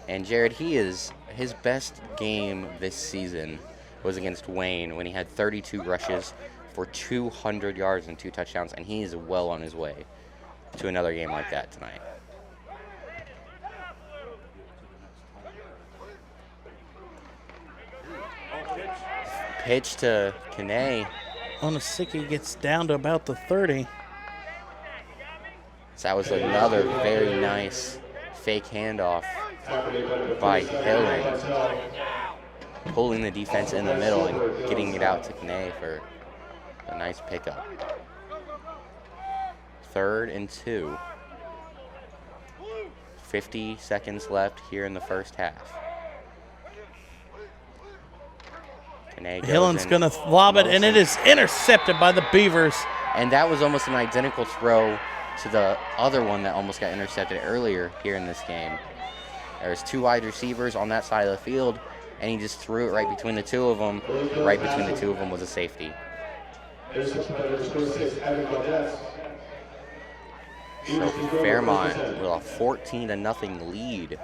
And Jared, his best game this season was against Wayne when he had 32 rushes for 200 yards and 2 touchdowns, and he is well on his way to another game like that tonight. Pitch to Kane. Onosicki gets down to about the 30. So that was another very nice fake handoff by Hillen, pulling the defense in the middle and getting it out to Kane for a nice pickup. 3rd and 2. 50 seconds left here in the first half. Hillen's going to lob it, and it is intercepted by the Beavers. And that was almost an identical throw to the other one that almost got intercepted earlier here in this game. There's 2 wide receivers on that side of the field, and he just threw it right between the 2 of them. Right between the 2 of them was a safety. So Fairmont with a 14-0 lead,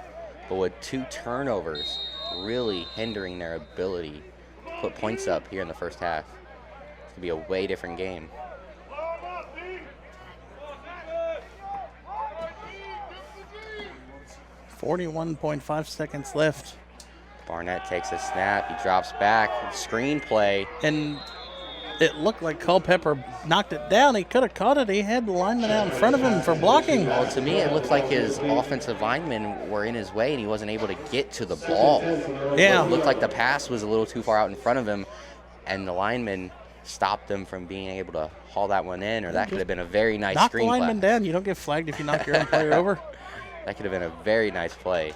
but with 2 turnovers really hindering their ability to put points up here in the first half. It's going to be a way different game. .5 seconds left. Barnett takes a snap. He drops back. Screenplay. And it looked like Culpepper knocked it down. He could have caught it. He had the lineman out in front of him for blocking. Well, to me, it looked like his offensive linemen were in his way, and he wasn't able to get to the ball. Yeah. It looked like the pass was a little too far out in front of him, and the lineman stopped them from being able to haul that one in, or that could have been a very nice Knock the screen lineman play. down. You don't get flagged if you knock your own player over. That could have been a very nice play.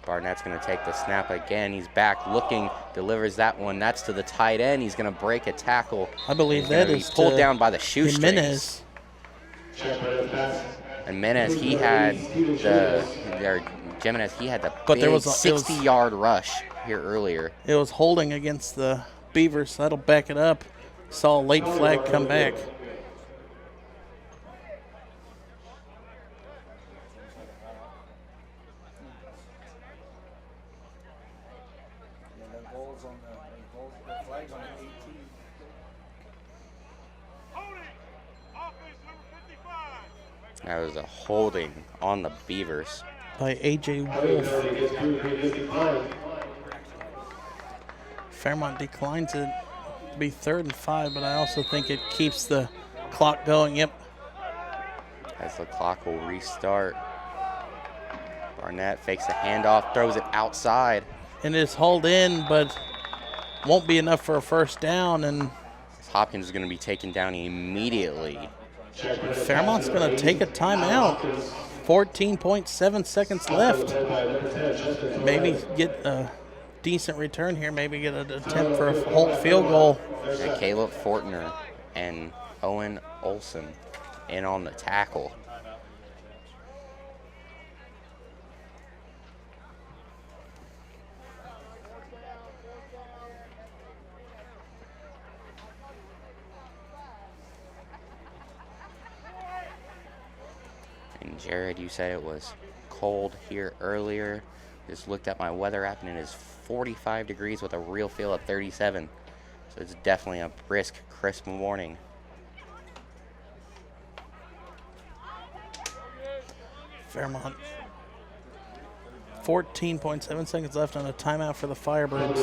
Barnett's going to take the snap again. He's back looking, delivers that one. That's to the tight end. He's going to break a tackle. I believe He's that gonna is be pulled to down by the shoestrings. Jimenez. And Jimenez, he had the But big there was 60-yard rush here earlier. It was holding against the Beavers, so that'll back it up. Saw a late flag come back. That was a holding on the Beavers. By A.J. Wolf. Fairmont declines it to be 3rd and 5, but I also think it keeps the clock going. Yep. As the clock will restart. Barnett fakes a handoff, throws it outside. And it's hauled in, but won't be enough for a first down. And Hopkins is going to be taken down immediately. Fairmont's going to take a timeout. 14.7 seconds left. Maybe get a decent return here. Maybe get an attempt for a whole field goal. And Caleb Fortner and Owen Olson in on the tackle. And Jared, you said it was cold here earlier. Just looked at my weather app and it is 45 degrees with a real feel of 37. So it's definitely a brisk, crisp morning. Fairmont. 14.7 seconds left on a timeout for the Firebirds.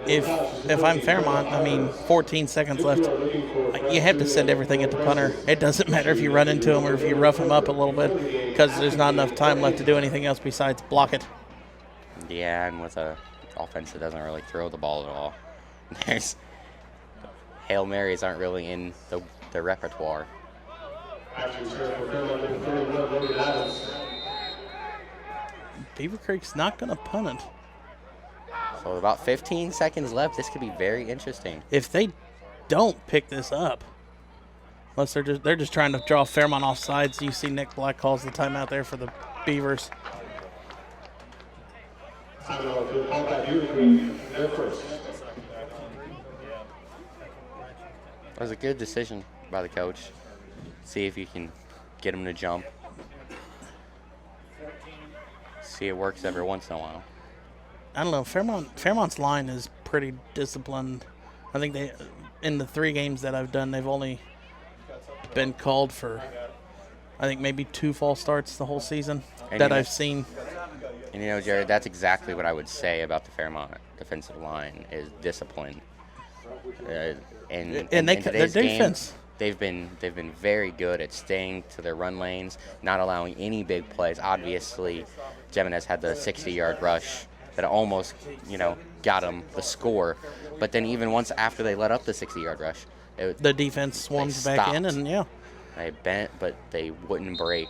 If I'm Fairmont, I mean 14 seconds left. You have to send everything at the punter. It doesn't matter if you run into him or if you rough him up a little bit, because there's not enough time left to do anything else besides block it. Yeah, and with a offense that doesn't really throw the ball at all, there's Hail Marys aren't really in the repertoire. Beavercreek's not going to punt it. So about 15 seconds left. This could be very interesting. If they don't pick this up, unless they're just trying to draw Fairmont off sides. You see Nick Black calls the timeout there for the Beavers. That was a good decision by the coach. See if you can get him to jump. See it works every once in a while. I don't know. Fairmont's line is pretty disciplined. I think they, in the 3 games that I've done, they've only been called for, I think, maybe 2 false starts the whole season that I've seen. And, you know, Jared, that's exactly what I would say about the Fairmont defensive line is discipline. And their defense. They've been very good at staying to their run lanes, not allowing any big plays. Obviously, Jimenez had the 60-yard rush that almost, got them the score. But then even once after they let up the 60-yard rush, the defense swarms back in, and yeah. They bent, but they wouldn't break.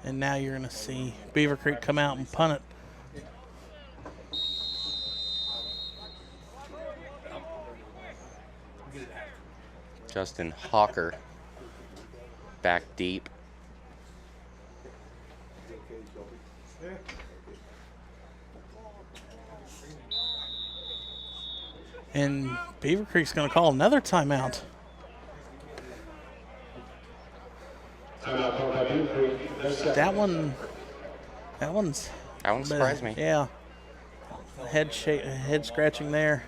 And now you're going to see Beavercreek come out and punt it. Justin Hawker back deep. And Beavercreek's going to call another timeout. That one surprised me. Yeah. Head scratching there.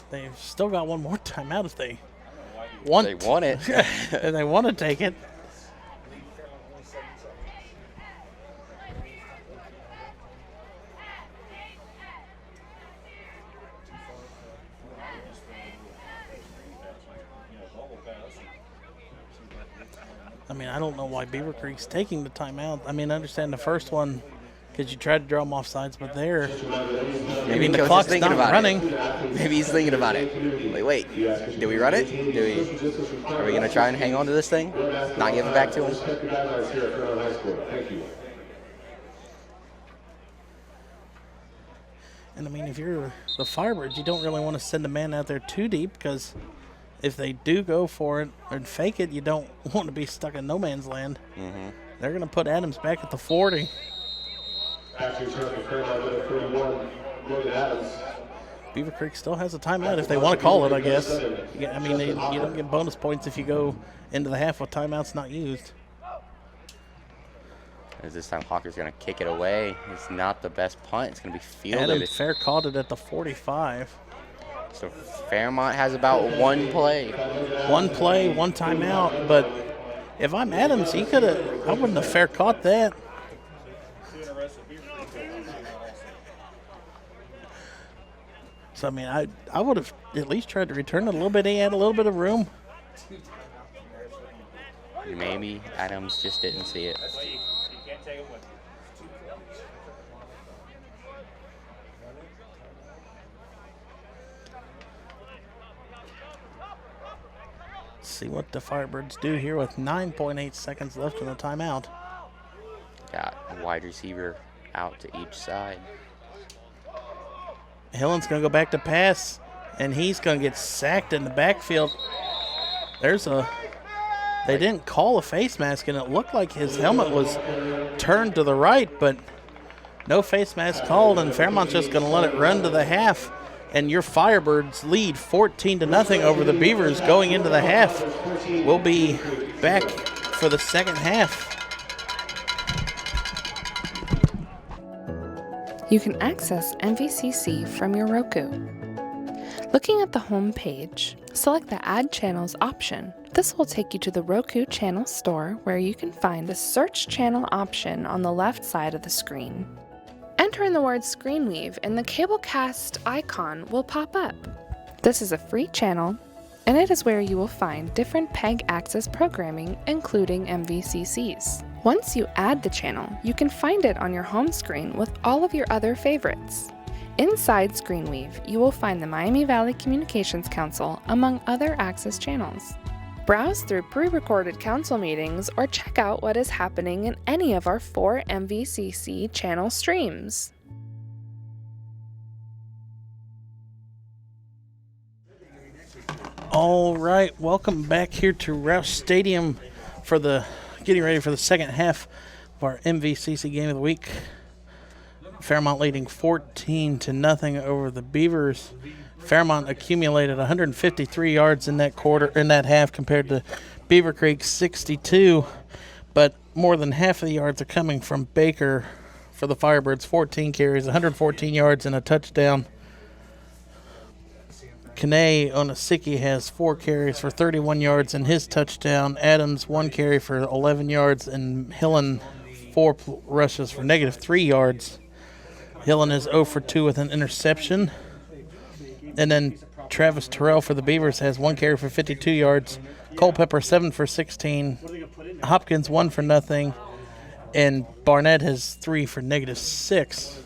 They've still got one more timeout if they want. They want it. And they want to take it. I mean, I don't know why Beavercreek's taking the timeout. I mean, I understand the first one because you tried to draw them off sides, but there, Maybe the clock's not running. Maybe he's thinking about it. Wait, do we run it? Are we going to try and hang on to this thing? Not give it back to him? And, I mean, if you're the Firebirds, you don't really want to send a man out there too deep because if they do go for it and fake it, you don't want to be stuck in no man's land. Mm-hmm. They're going to put Adams back at the 40. Beavercreek still has a timeout if they want to call it, I guess. I mean, you don't get bonus points if you go into the half with timeouts not used. As this time Hawker's going to kick it away. It's not the best punt. It's going to be fielded. Adam Fair caught it at the 45. So Fairmont has about one play. One play, one timeout. But if I'm Adams, I wouldn't have fair caught that. So, I mean, I would have at least tried to return it a little bit. He had a little bit of room. Maybe Adams just didn't see it. See what the Firebirds do here with 9.8 seconds left in the timeout. Got a wide receiver out to each side. Hillen's going to go back to pass, and he's going to get sacked in the backfield. They didn't call a face mask, and it looked like his helmet was turned to the right, but no face mask called, and Fairmont's just going to let it run to the half. And your Firebirds lead 14-0 over the Beavers going into the half. We'll be back for the second half. You can access MVCC from your Roku. Looking at the home page, select the Add Channels option. This will take you to the Roku channel store where you can find the Search Channel option on the left side of the screen. Enter in the word Screenweave and the Cablecast icon will pop up. This is a free channel, and it is where you will find different PEG access programming, including MVCCs. Once you add the channel, you can find it on your home screen with all of your other favorites. Inside Screenweave, you will find the Miami Valley Communications Council, among other access channels. Browse through pre-recorded council meetings or check out what is happening in any of our 4 MVCC channel streams. All right, welcome back here to Roush Stadium for getting ready for the second half of our MVCC game of the week. Fairmont leading 14-0 over the Beavers. Fairmont accumulated 153 yards in that half compared to Beavercreek 62, but more than half of the yards are coming from Baker for the Firebirds. 14 carries, 114 yards and a touchdown. Kane Onosiki has 4 carries for 31 yards and his touchdown. Adams 1 carry for 11 yards and Hillen 4 rushes for -3 yards. Hillen is 0 for 2 with an interception. And then Travis Terrell for the Beavers has 1 carry for 52 yards. Culpepper 7 for 16. Hopkins 1 for nothing. And Barnett has 3 for -6.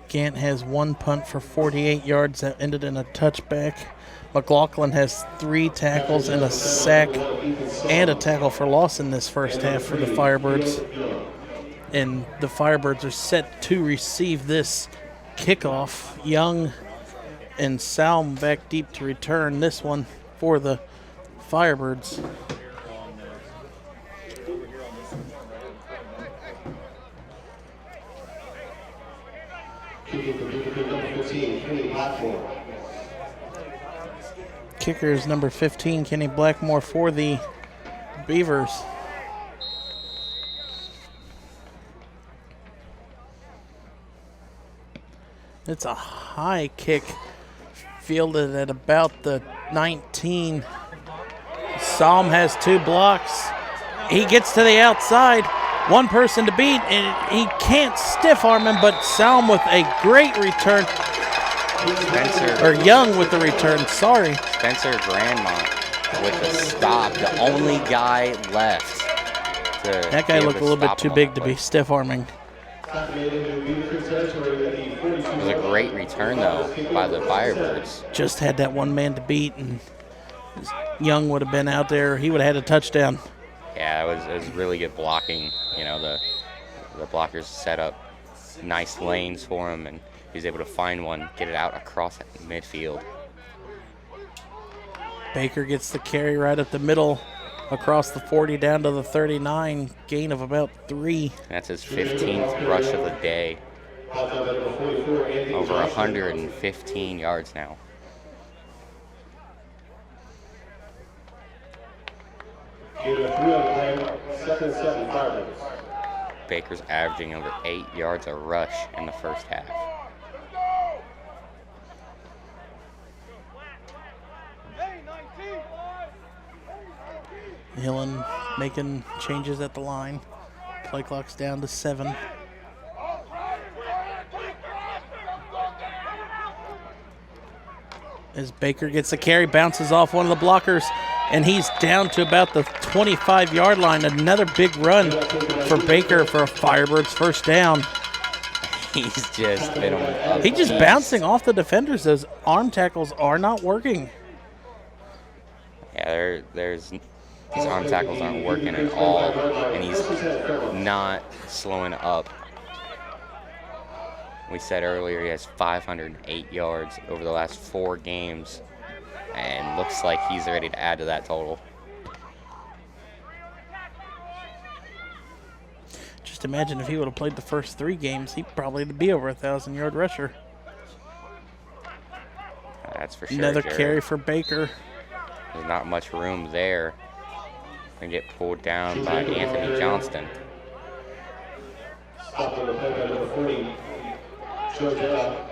Gant has 1 punt for 48 yards that ended in a touchback. McLaughlin has 3 tackles and a sack and a tackle for loss in this first half for the Firebirds. And the Firebirds are set to receive this kickoff. Young and Salm back deep to return this one for the Firebirds. Kicker is number 15, Kenny Blackmore for the Beavers. It's a high kick, fielded at about the 19. Salm has 2 blocks. He gets to the outside. 1 person to beat, and he can't stiff arm him, but Salm with a great return. Young with the return, sorry. Spencer Grandmont with the stop, the only guy left. That guy looked a little bit too big to be stiff arming. It was a great return, though, by the Firebirds. Just had that 1 man to beat, and Young would have been out there. He would have had a touchdown. Yeah, it was really good blocking. You know, the blockers set up nice lanes for him, and he was able to find one, get it out across midfield. Baker gets the carry right up the middle, across the 40 down to the 39, gain of about 3. That's his 15th rush of the day. Over 115 yards now. Baker's averaging over 8 yards a rush in the first half. Hillen making changes at the line. Play clock's down to 7. As Baker gets the carry, bounces off one of the blockers, and he's down to about the 25-yard line. Another big run for Baker for a Firebirds first down. He's just been on. He's just bouncing off the defenders. Those arm tackles are not working. Yeah, these arm tackles aren't working at all, and he's not slowing up. We said earlier he has 508 yards over the last 4 games, and looks like he's ready to add to that total. Just imagine if he would have played the first 3 games, he'd probably be over a 1,000-yard rusher. That's for sure. Another Jared. carry for Baker. There's not much room there. And get pulled down by Anthony Johnston. Stop on the play by number 40, Georgia.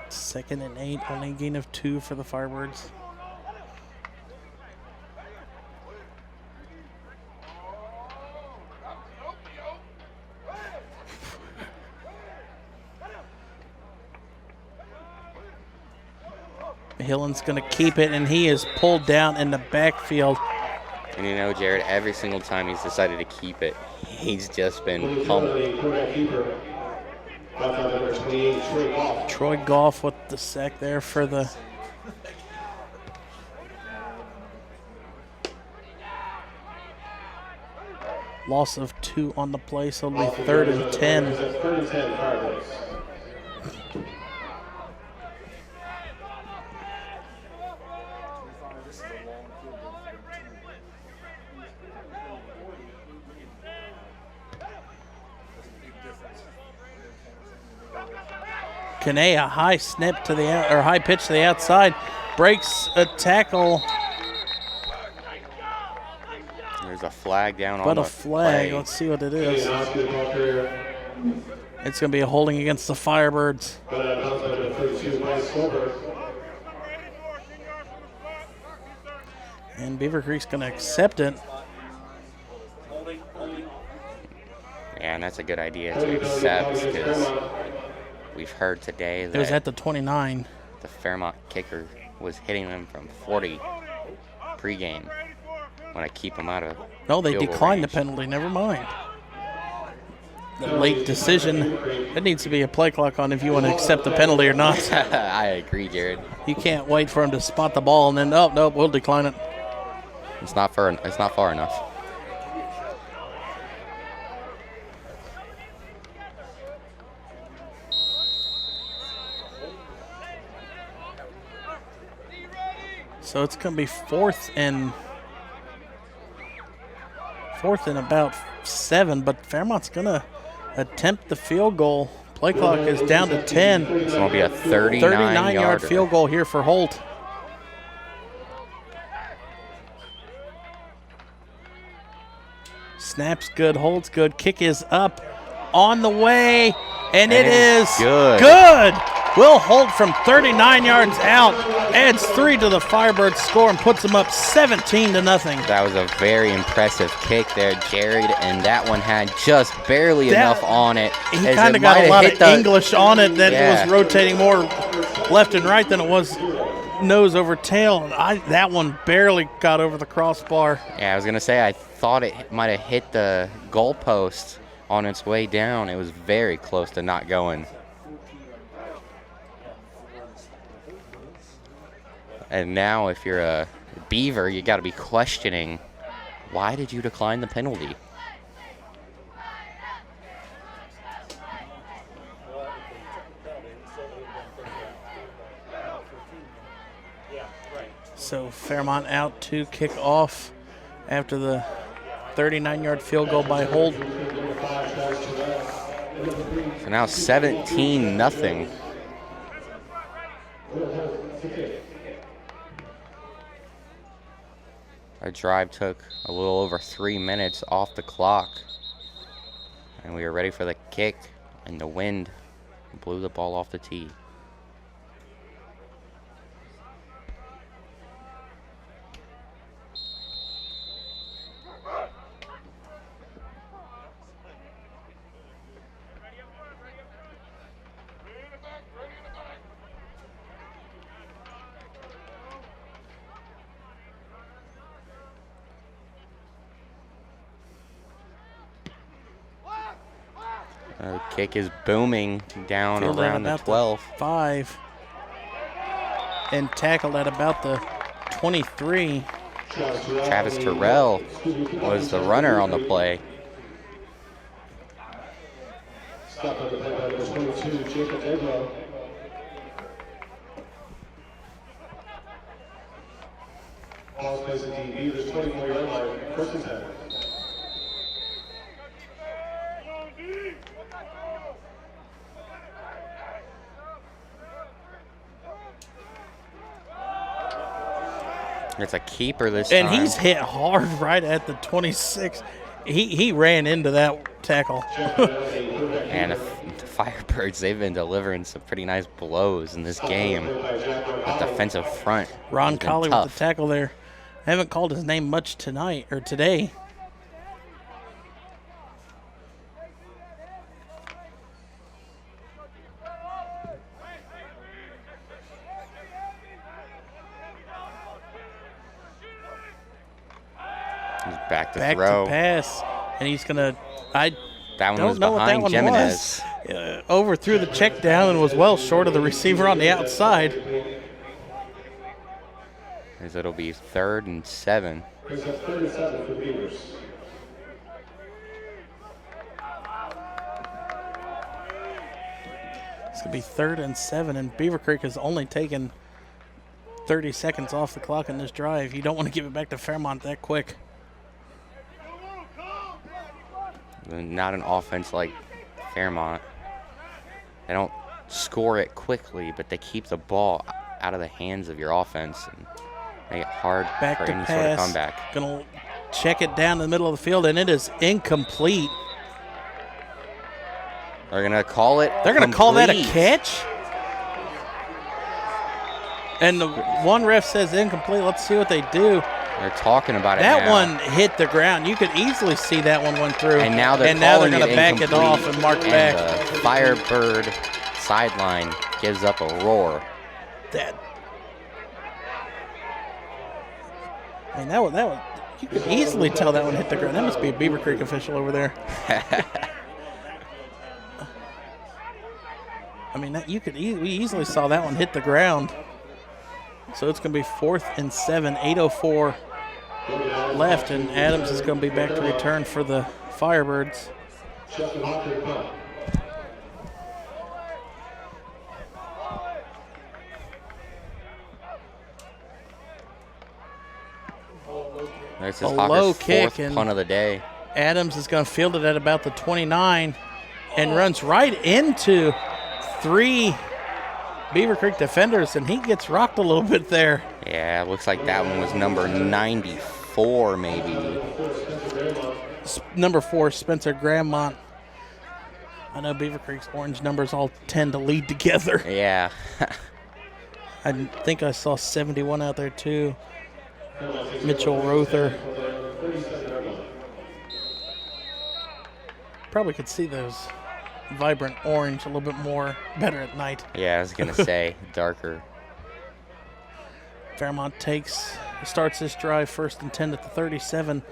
Second and 8, only a gain of 2 for the Firebirds. Hillen's going to keep it, and he is pulled down in the backfield. And you know, Jared, every single time he's decided to keep it, he's just been pummeled. Troy Goff with the sack there for the loss of 2 on the play, so it'll be 3rd and 10. Third and 10, Firebirds. Kane, a high snip to the or high pitch to the outside, breaks a tackle. There's a flag down on But the a flag. play. Let's see what it is. It's going to be a holding against the Firebirds. And Beavercreek's going to accept it. Yeah, and that's a good idea to accept because we've heard today It was that at the 29. the Fairmont kicker was hitting them from 40 pregame. Want to keep them out of No, they field goal declined the range. penalty. Never mind. The late decision. It needs to be a play clock on if you want to accept the penalty or not. I agree, Jared. You can't wait for him to spot the ball and then, oh, nope, we'll decline it. It's not far enough. So it's going to be fourth and about 7, but Fairmont's going to attempt the field goal. Play clock is down to 10. It's going to be a 39-yard 39-yard field goal here for Holt. Snap's good, Holt's good. Kick is up, on the way, and it is good. Will Holt from 39 yards out adds 3 to the Firebirds score and puts them up 17-0. That was a very impressive kick there, Jared, and that one had just barely enough on it. He kind of got a lot of English on it that it was rotating more left and right than it was nose over tail. That one barely got over the crossbar. Yeah, I was going to say, I thought it might have hit the goalpost on its way down. It was very close to not going. And now if you're a Beaver, you got to be questioning, why did you decline the penalty? So Fairmont out to kick off after the 39-yard field goal by Holt. So now 17-0. Our drive took a little over 3 minutes off the clock. And we were ready for the kick, and the wind blew the ball off the tee. Kick is booming down Fielded around the 12. 5 and tackled at about the 23. Travis Terrell was the runner on the play. Stop on the play by number 22, Jacob Edlow. Ball's placed at the Beavers 24-yard line, first and 10. It's a keeper this time. And he's hit hard right at the 26. He ran into that tackle. And the Firebirds, they've been delivering some pretty nice blows in this game. The defensive front. Ron Colley with the tackle there. I haven't called his name much tonight or today. He's back to Back throw. to pass, and he's gonna. That one don't was know what that behind one Jimenez. was. Overthrew the check down and was well short of the receiver on the outside. As it'll be 3rd and 7. It's a 37 for Beavers. It's gonna be 3rd and 7, and Beavercreek has only taken 30 seconds off the clock in this drive. You don't want to give it back to Fairmont that quick. Not an offense like Fairmont. They don't score it quickly, but they keep the ball out of the hands of your offense and make it hard Back for to any sort of pass. comeback. Gonna check it down the middle of the field, and it is incomplete. They're going to call it They're going to call that a complete. catch? And the one ref says incomplete. Let's see what they do. They're talking about it That now. one hit the ground. You could easily see that one went through. And now they're going calling to back it incomplete, off and mark back. The Firebird sideline gives up a roar. That. I mean, that one, you could easily tell that one hit the ground. That must be a Beavercreek official over there. I mean, we easily saw that one hit the ground. So it's going to be 4th and 7, 8:04 left, and Adams is going to be back to return for the Firebirds. This is A low Hawker's kick, 4th and punt of the day. Adams is going to field it at about the 29 and runs right into 3 Beavercreek defenders, and he gets rocked a little bit there. Yeah, it looks like that one was number 94 maybe. Number 4, Spencer Grandmont. I know Beavercreek's orange numbers all tend to lead together. Yeah. I think I saw 71 out there too. Mitchell Rother. Probably could see those vibrant orange a little bit more better at night. Yeah, I was going to say darker. Fairmont starts this drive 1st and 10 at the 37.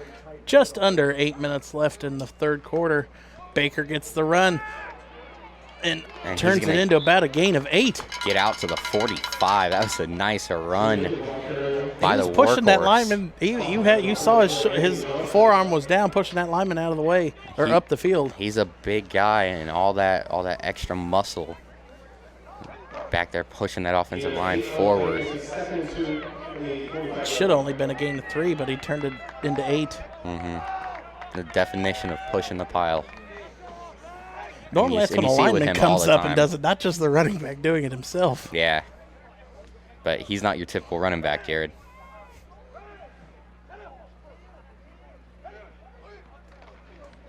Just under 8 minutes left in the 3rd quarter. Baker gets the run and turns it into about a gain of 8. Get out to the 45. That was a nice run by the He was pushing that workhorse. lineman. You saw his forearm was down, pushing that lineman out of the way or up the field. He's a big guy, and all that extra muscle back there pushing that offensive line forward. It should have only been a gain of 3, but he turned it into 8. The definition of pushing the pile. Normally And that's when you a see it with lineman him all comes the up and time. does it, not just the running back doing it himself. Yeah. But he's not your typical running back, Jared.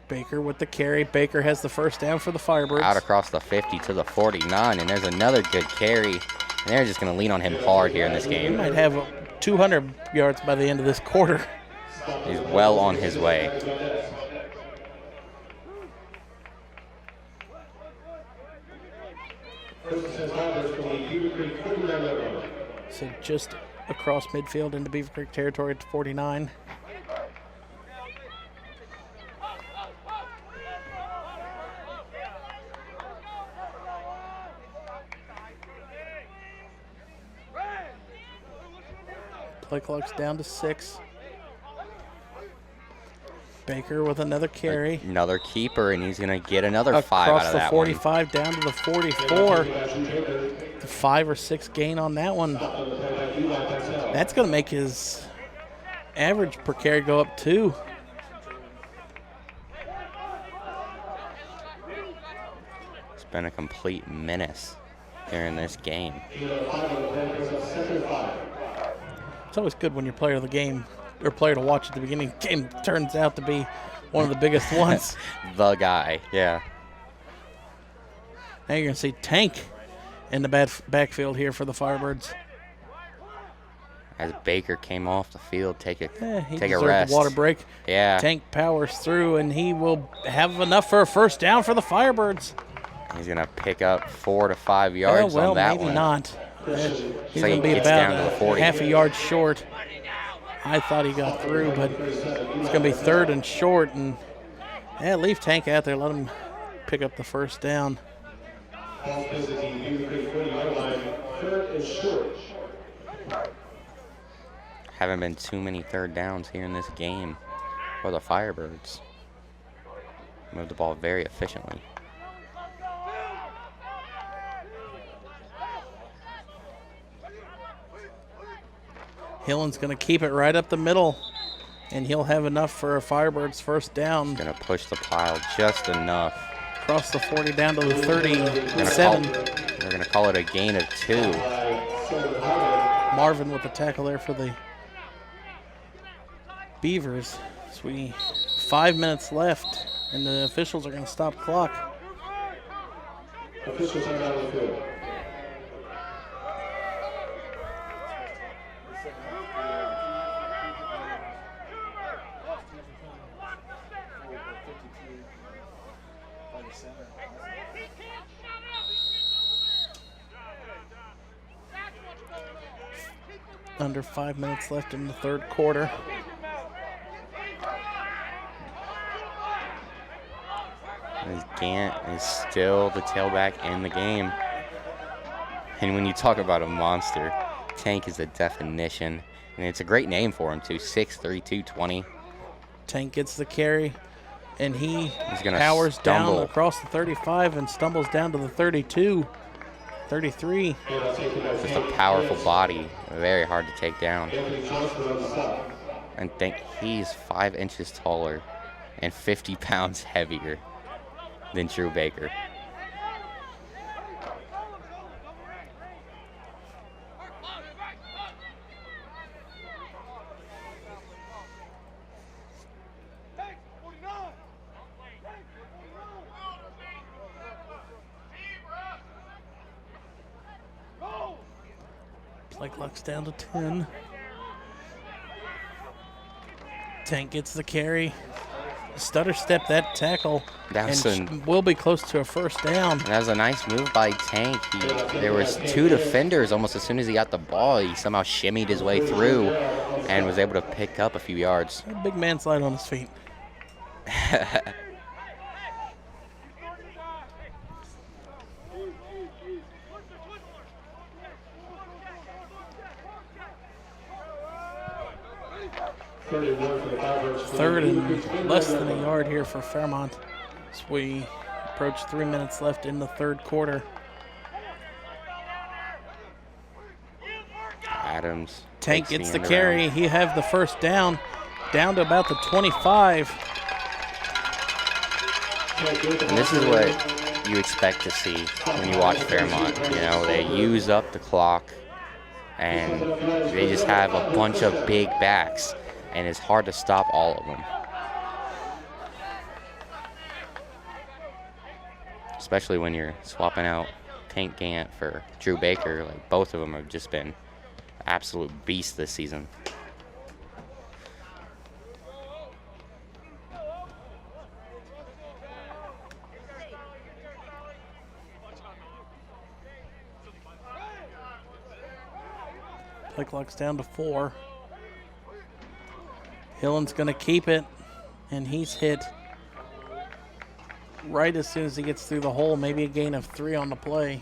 Baker with the carry. Baker has the first down for the Firebirds. Out across the 50 to the 49, and there's another good carry. And they're just going to lean on him hard here in this He game. might have 200 yards by the end of this quarter. He's well on his way. So just across midfield into Beavercreek territory at 49. Play clock's down to 6. Baker with another carry. Another keeper, and he's going to get another 5 out Across of the that 45 down to the 44. The 5 or 6 gain on that one. That's going to make his average per carry go up too. It's been a complete menace here in this game. It's always good when your player of the game or player to watch at the beginning of the game turns out to be one of the biggest ones. The guy, yeah. Now you're going to see Tank in the backfield here for the Firebirds. As Baker came off the field, take a He take a deserved rest. the water break. Yeah. Tank powers through, and he will have enough for a first down for the Firebirds. He's gonna pick up 4 to 5 yards well, on that maybe one. not. He's So going to he be gets down about to the 40. half a yard short. I thought he got through, but it's going to be 3rd and short. And leave Tank out there. Let him pick up the first down. Ball visiting Beavercreek 40-yard line, 3rd and short. Haven't been too many third downs here in this game for the Firebirds. Moved the ball very efficiently. Hillen's going to keep it right up the middle, and he'll have enough for a Firebirds first down. Gonna push the pile just enough. Across the 40 down to the 37. They're gonna call it a gain of 2. Marvin with the tackle there for the Beavers. So 5 minutes left, and the officials are going to stop the clock. Officials are down the field. Under 5 minutes left in the third quarter. As Gant is still the tailback in the game. And when you talk about a monster, Tank is a definition. And it's a great name for him, too. 6'3", 220. Tank gets the carry, and he's gonna powers stumble. down across the 35 and stumbles down to the 32, 33. Just a powerful body. Very hard to take down. And think he's 5 inches taller and 50 pounds heavier than Drew Baker. Play clock's down to 10. Tank gets the carry. Stutter step that tackle, and will be close to a first down. That was a nice move by Tank. There was 2 defenders almost as soon as he got the ball. He somehow shimmied his way through and was able to pick up a few yards. A big man slide on his feet. Third and less than a yard here for Fairmont as we approach 3 minutes left in the third quarter. Adams. Tank gets the carry. He have the first down to about the 25. And this is what you expect to see when you watch Fairmont. You know, they use up the clock and they just have a bunch of big backs, and it's hard to stop all of them. Especially when you're swapping out Tank Gant for Drew Baker. Like, both of them have just been absolute beasts this season. Play clock's down to 4. Hillen's going to keep it, and he's hit right as soon as he gets through the hole. Maybe a gain of 3 on the play.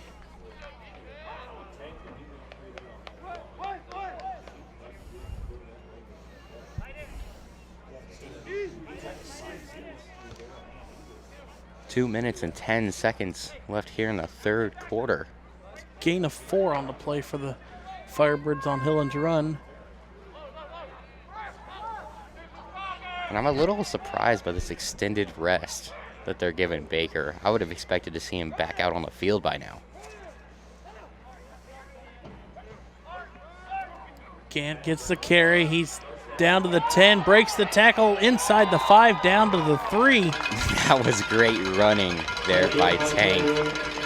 Two minutes and 10 seconds left here in the third quarter. Gain of 4 on the play for the Firebirds on Hillen's run. And I'm a little surprised by this extended rest that they're giving Baker. I would have expected to see him back out on the field by now. Gant gets the carry. He's down to the 10, breaks the tackle inside the 5, down to the 3. That was great running there by Tank.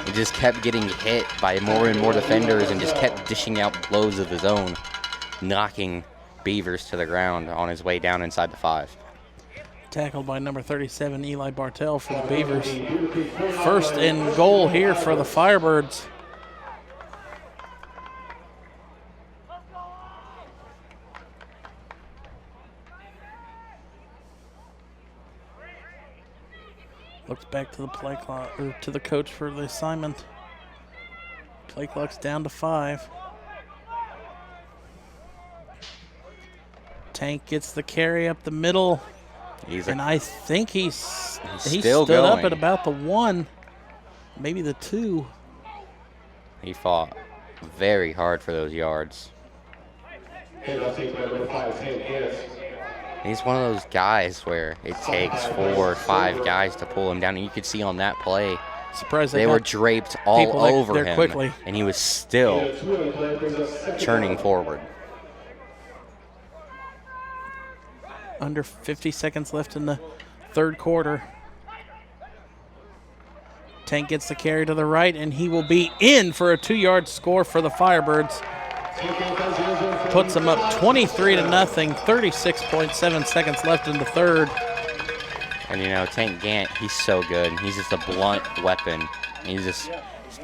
He just kept getting hit by more and more defenders and just kept dishing out blows of his own, knocking Beavers to the ground on his way down inside the 5. Tackled by number 37, Eli Bartell for the Beavers. First and goal here for the Firebirds. Looks back to the play clock, or to the coach for the assignment. Play clock's down to 5. Tank gets the carry up the middle. And I think he still stood up going. at about the 1, maybe the 2. He fought very hard for those yards. He's one of those guys where it takes 4 or 5 guys to pull him down, and you could see on that play, Surprised they were draped all over him, quickly. and he was still churning forward. Under 50 seconds left in the third quarter. Tank gets the carry to the right, and he will be in for a 2-yard score for the Firebirds. Puts them up 23-0, 36.7 seconds left in the third. And, you know, Tank Gant, he's so good. He's just a blunt weapon. You just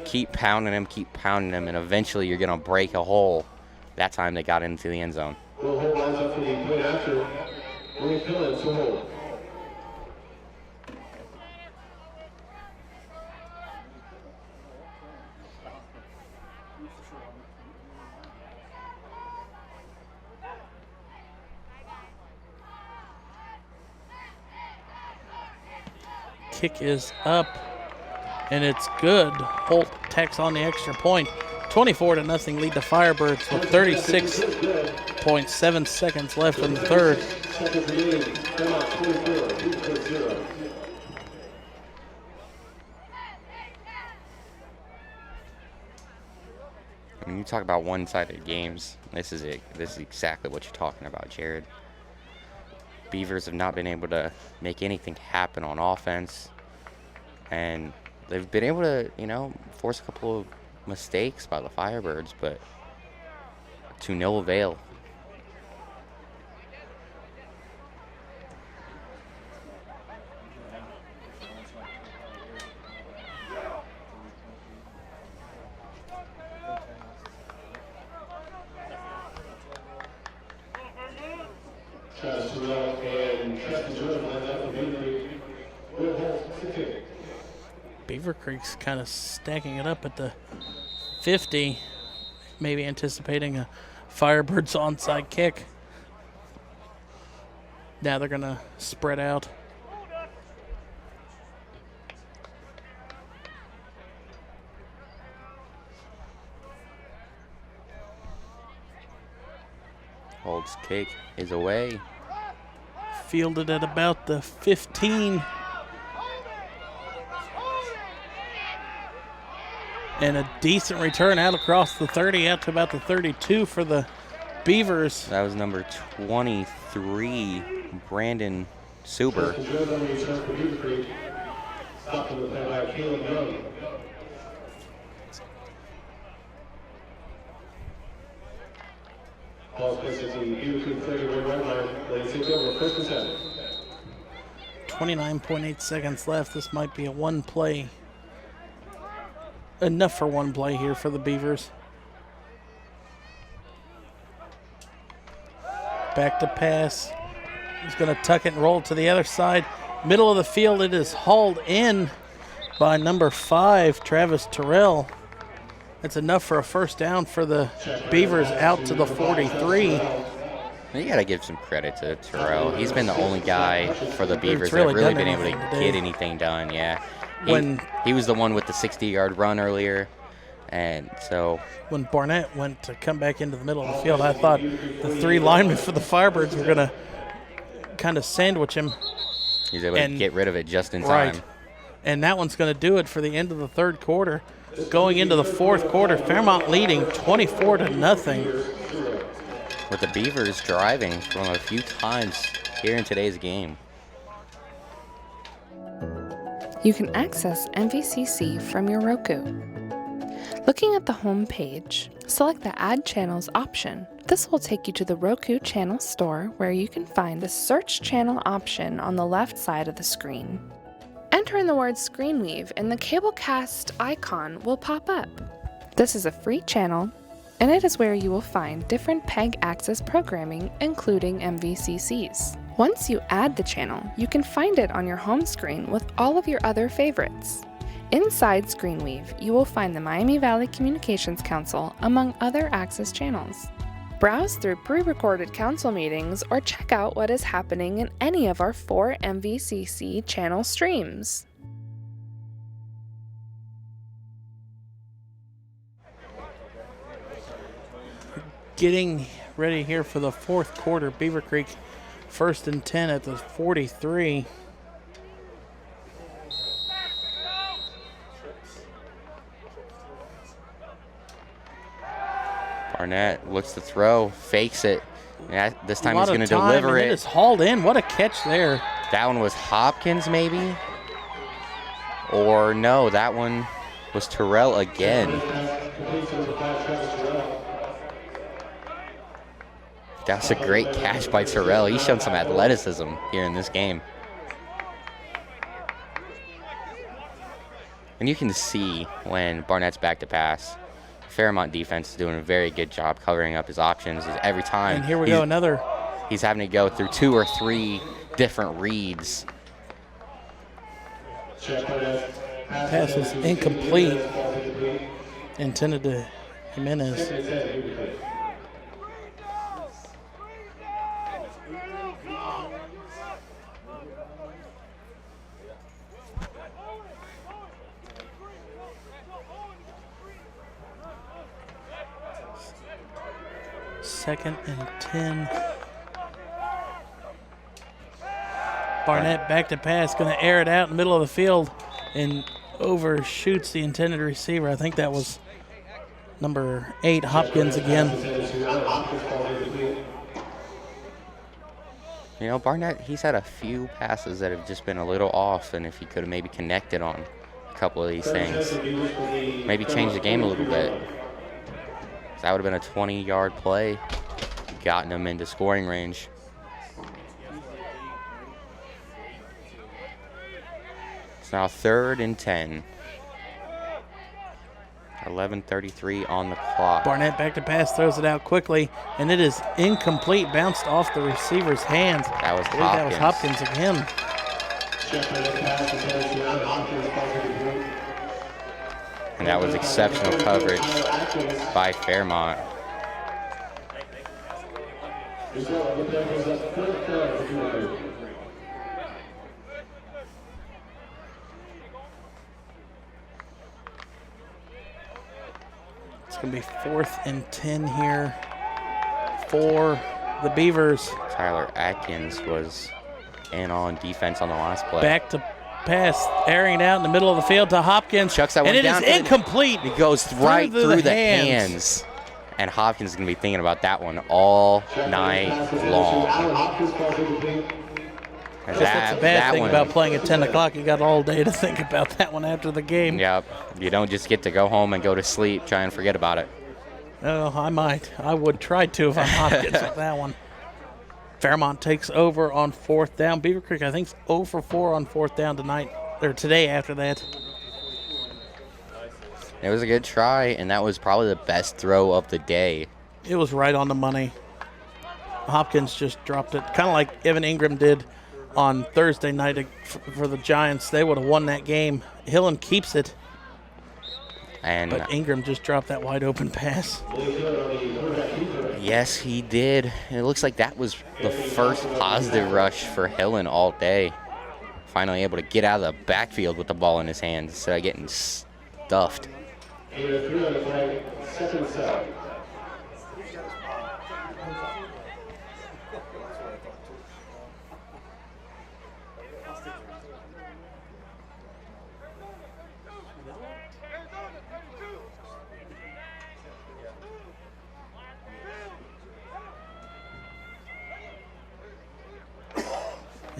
keep pounding him, and eventually you're going to break a hole. That time they got into the end zone. Kick is up, and it's good. Holt tacks on the extra point. 24-0 lead the Firebirds with 36.7 seconds left in the third. When you talk about one-sided games, this is it. This is exactly what you're talking about, Jared. Beavers have not been able to make anything happen on offense, and they've been able to, you know, force a couple of mistakes by the Firebirds, but to no avail. Beavercreek's kind of stacking it up at the 50, maybe anticipating a Firebirds onside kick. Now they're going to spread out. Holt's kick is away. Fielded at about the 15. And a decent return out across the 30, out to about the 32 for the Beavers. That was number 23, Brandon Suber. Ball's placed at the Beavercreek 30-yard red line. Ladies and gentlemen, first and 10. 29.8 seconds left. This might be a one play. Enough for one play here for the Beavers. Back to pass. He's going to tuck it and roll to the other side. Middle of the field, it is hauled in by number 5, Travis Terrell. That's enough for a first down for the Beavers out to the 43. You got to give some credit to Terrell. He's been the only guy for the Beavers really that really done been able to anything today. get anything done, yeah. When- He was the one with the 60-yard run earlier, and so When Barnett went to come back into the middle of the field, I thought the 3 linemen for the Firebirds were going to kind of sandwich him. he was able to And- get rid of it just in time. Right. And that one's going to do it for the end of the third quarter. Going into the fourth quarter, Fairmont leading 24-0. with the Beavers driving from a few times here in today's game. You can access MVCC from your Roku. Looking at the home page, select the Add Channels option. This will take you to the Roku Channel Store, where you can find the Search Channel option on the left side of the screen. Enter in the word Screenweave and the Cablecast icon will pop up. This is a free channel, and it is where you will find different PEG access programming, including MVCCs. Once you add the channel, you can find it on your home screen with all of your other favorites. Inside Screenweave, you will find the Miami Valley Communications Council, among other access channels. Browse through pre-recorded council meetings or check out what is happening in any of our 4 MVCC channel streams. Getting ready here for the fourth quarter. Beavercreek 1st and 10 at the 43. Barnett looks to throw, fakes it. Yeah, this time A he's lot going of to time, deliver and it. It is hauled in. What a catch there. That one was Hopkins, maybe? Or no, that one was Terrell again. That's a great catch by Terrell. He's shown some athleticism here in this game. And you can see when Barnett's back to pass, Fairmont defense is doing a very good job covering up his options every time. And here we go, another. He's having to go through 2 or 3 different reads. Pass was incomplete. Intended to Jimenez. Second and 10. Barnett back to pass, going to air it out in the middle of the field and overshoots the intended receiver. I think that was number 8, Hopkins again. You know, Barnett, he's had a few passes that have just been a little off, and if he could have maybe connected on a couple of these things, maybe change the game a little bit. That would have been a 20-yard play, gotten him into scoring range. It's now 3rd and 10. 11:33 on the clock. Barnett back to pass, throws it out quickly, and it is incomplete, bounced off the receiver's hands. That was Hopkins. That was Hopkins again. And that was exceptional coverage by Fairmont. It's going to be 4th and 10 here for the Beavers. Tyler Atkins was in on defense on the last play. Back to pass, airing it out in the middle of the field to Hopkins. Chucks that one and down. It is incomplete. It goes right through the hands. And Hopkins is going to be thinking about that one all night long. That's the bad thing about playing at 10 o'clock. You got all day to think about that one after the game. Yep. You don't just get to go home and go to sleep, try and forget about it. Oh, I might. I would try to if I'm Hopkins with that one. Fairmont takes over on 4th down. Beavercreek, I think, is 0 for 4 on 4th down tonight, or today after that. It was a good try, and that was probably the best throw of the day. It was right on the money. Hopkins just dropped it, kind of like Evan Ingram did on Thursday night for the Giants. They would have won that game. Hillen keeps it, but Ingram just dropped that wide open pass. Yes, he did. It looks like that was the first positive rush for Hillen all day. Finally able to get out of the backfield with the ball in his hands instead of getting stuffed.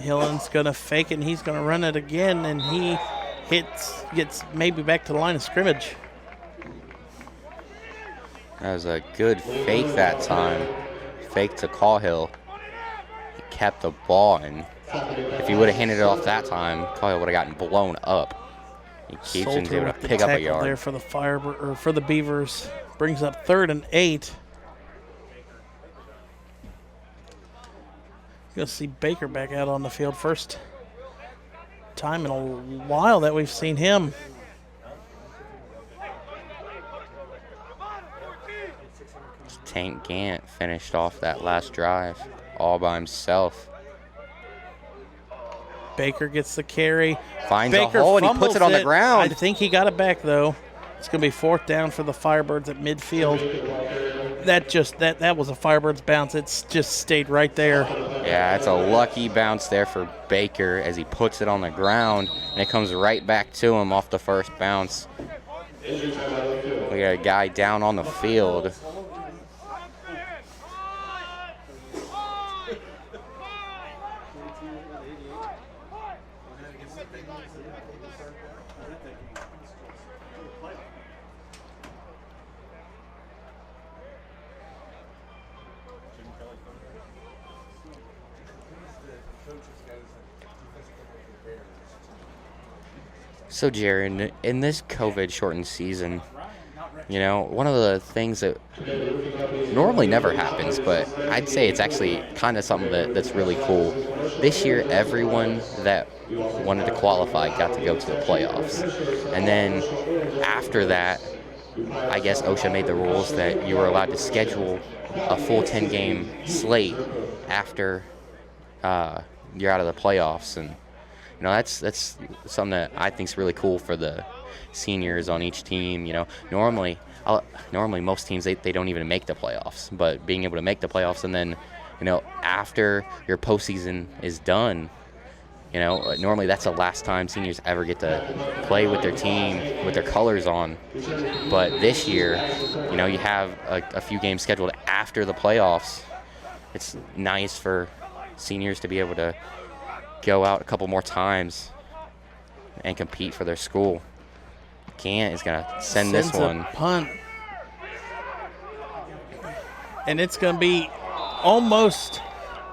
Hillen's going to fake it, and he's going to run it again, and he gets maybe back to the line of scrimmage. That was a good fake that time. Fake to Cahill. He kept the ball, and if he would have handed it off that time, Cahill would have gotten blown up. He keeps and he's able to pick up a yard. There for the for the Beavers. Brings up 3rd and 8. You'll see Baker back out on the field. First time in a while that we've seen him. Tank Gant finished off that last drive all by himself. Baker gets the carry. Finds Baker a hole and he puts it on the ground. I think he got it back though. It's going to be 4th down for the Firebirds at midfield. That was a Firebirds bounce. It's just stayed right there. Yeah, it's a lucky bounce there for Baker as he puts it on the ground, and it comes right back to him off the first bounce. We got a guy down on the field. So, Jared, in this COVID-shortened season, you know, one of the things that normally never happens, but I'd say it's actually kind of something that's really cool. This year, everyone that wanted to qualify got to go to the playoffs. And then after that, I guess OSHA made the rules that you were allowed to schedule a full 10-game slate after you're out of the playoffs. And you know, that's something that I think is really cool for the seniors on each team. You know, normally most teams they don't even make the playoffs, but being able to make the playoffs and then, you know, after your postseason is done, you know, normally that's the last time seniors ever get to play with their team with their colors on. But this year, you know, you have a few games scheduled after the playoffs. It's nice for seniors to be able to go out a couple more times and compete for their school. Gant is going to send this one. A punt. And it's going to be almost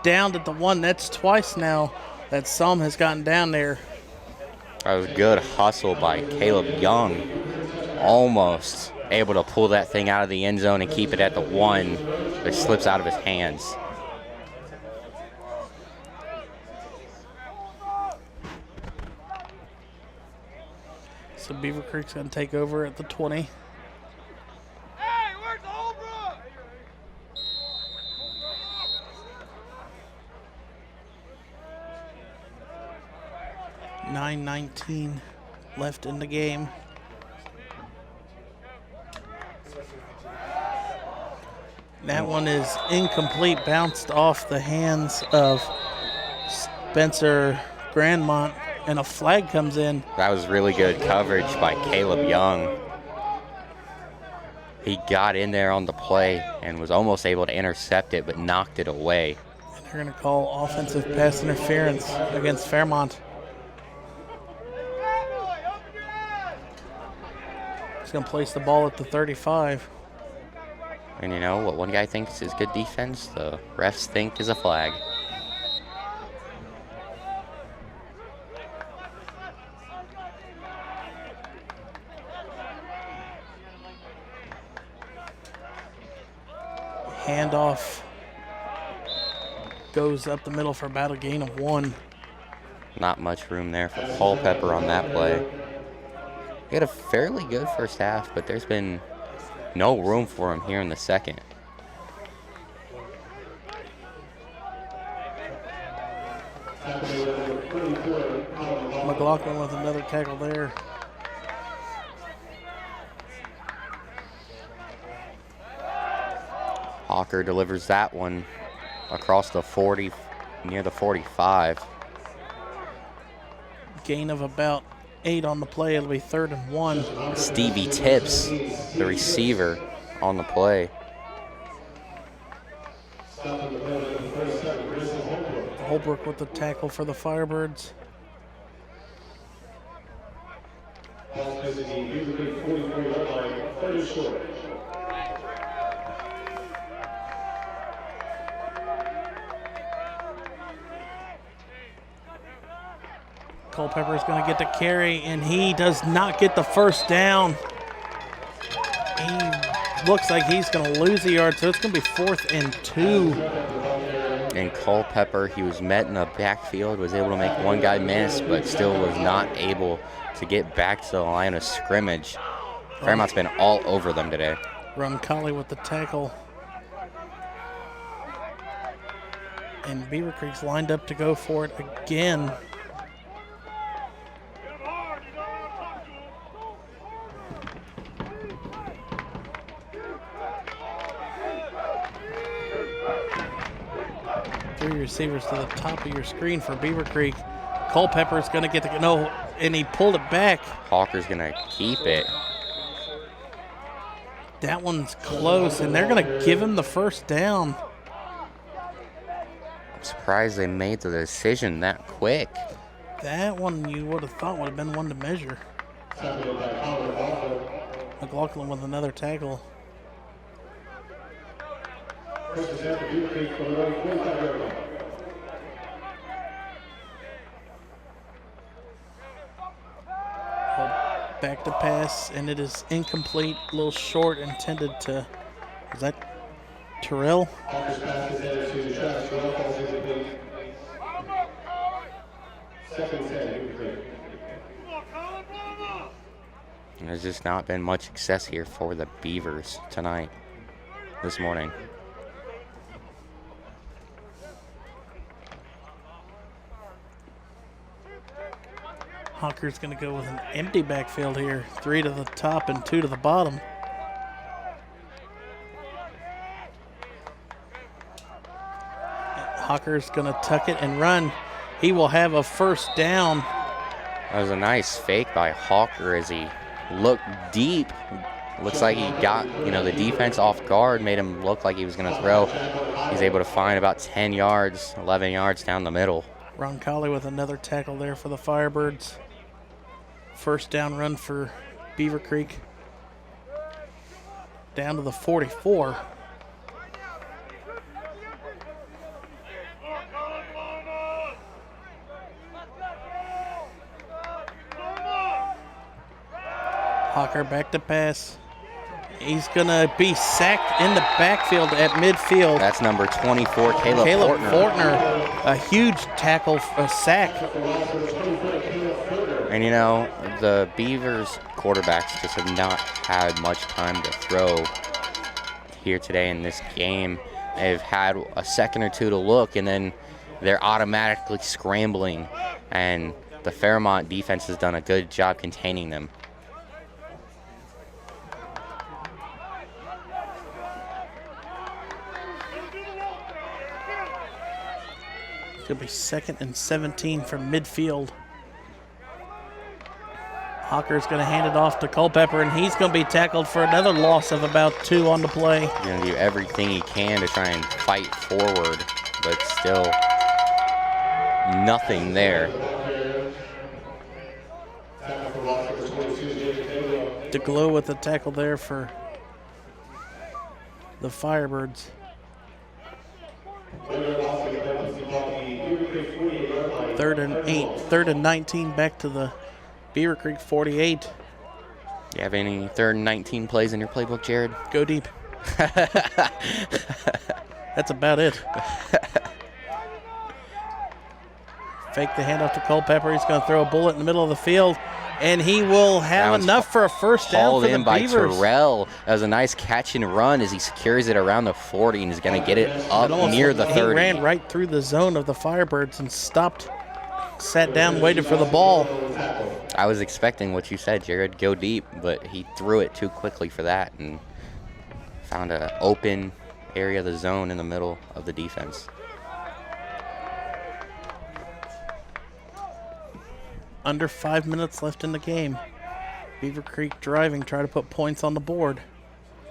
down to the 1. That's twice now that Psalm has gotten down there. That was good hustle by Caleb Young. Almost able to pull that thing out of the end zone and keep it at the 1. It slips out of his hands. So Beavercreek's going to take over at the 20. Hey, where's the whole run? 9:19 left in the game. That one is incomplete, bounced off the hands of Spencer Grandmont, and a flag comes in. That was really good coverage by Caleb Young. He got in there on the play and was almost able to intercept it, but knocked it away. And they're going to call offensive pass interference against Fairmont. He's going to place the ball at the 35. And you know what one guy thinks is good defense, the refs think is a flag. Handoff goes up the middle for about a gain of 1. Not much room there for Culpepper on that play. He had a fairly good first half, but there's been no room for him here in the second. McLaughlin with another tackle there. Hawker delivers that one across the 40, near the 45. Gain of about 8 on the play. It'll be 3rd and 1. Stevie Tips, the receiver, on the play. The Holbrook with the tackle for the Firebirds. Ball is in the Beavercreek 44-yard line, 30 short. Culpepper is going to get the carry, and he does not get the first down. He looks like he's going to lose a yard, so it's going to be 4th and 2. And Culpepper, he was met in the backfield, was able to make one guy miss, but still was not able to get back to the line of scrimmage. Fairmont's been all over them today. Roncalli with the tackle. And Beavercreek's lined up to go for it again. Three receivers to the top of your screen for Beavercreek. Culpepper's going to get the no, and he pulled it back. Hawker's going to keep it. That one's close, and they're going to give him the first down. I'm surprised they made the decision that quick. That one you would have thought would have been one to measure. McLaughlin with another tackle. Back to pass, and it is incomplete, a little short, intended to, is that Terrell? There's just not been much success here for the Beavers tonight, this morning. Hawker's going to go with an empty backfield here. 3 to the top and 2 to the bottom. Hawker's going to tuck it and run. He will have a first down. That was a nice fake by Hawker as he looked deep. Looks like he got, the defense off guard, made him look like he was going to throw. He's able to find about 10 yards, 11 yards down the middle. Roncalli with another tackle there for the Firebirds. First down run for Beavercreek. Down to the 44. Hawker back to pass. He's going to be sacked in the backfield at midfield. That's number 24, Caleb Fortner. A huge tackle, a sack. And the Beavers quarterbacks just have not had much time to throw here today in this game. They've had a second or two to look, and then they're automatically scrambling. And the Fairmont defense has done a good job containing them. It's going to be 2nd and 17 from midfield. Hawker's going to hand it off to Culpepper, and he's going to be tackled for another loss of about 2 on the play. He's going to do everything he can to try and fight forward, but still nothing there. DeGlow with the tackle there for the Firebirds. 3rd and 8, 3rd and 19 back to the Beavercreek 48. You have any 3rd and 19 plays in your playbook, Jared? Go deep. That's about it. Fake the handoff to Culpepper. He's going to throw a bullet in the middle of the field, and he will have enough for a first down for the Beavers. Hauled in by Terrell. That was a nice catch and run as he secures it around the 40 and is going to get it up near the 30. He ran right through the zone of the Firebirds and stopped, sat down, waited for the ball. I was expecting what you said, Jared, go deep, but he threw it too quickly for that and found an open area of the zone in the middle of the defense. Under 5 minutes left in the game. Beavercreek driving, try to put points on the board.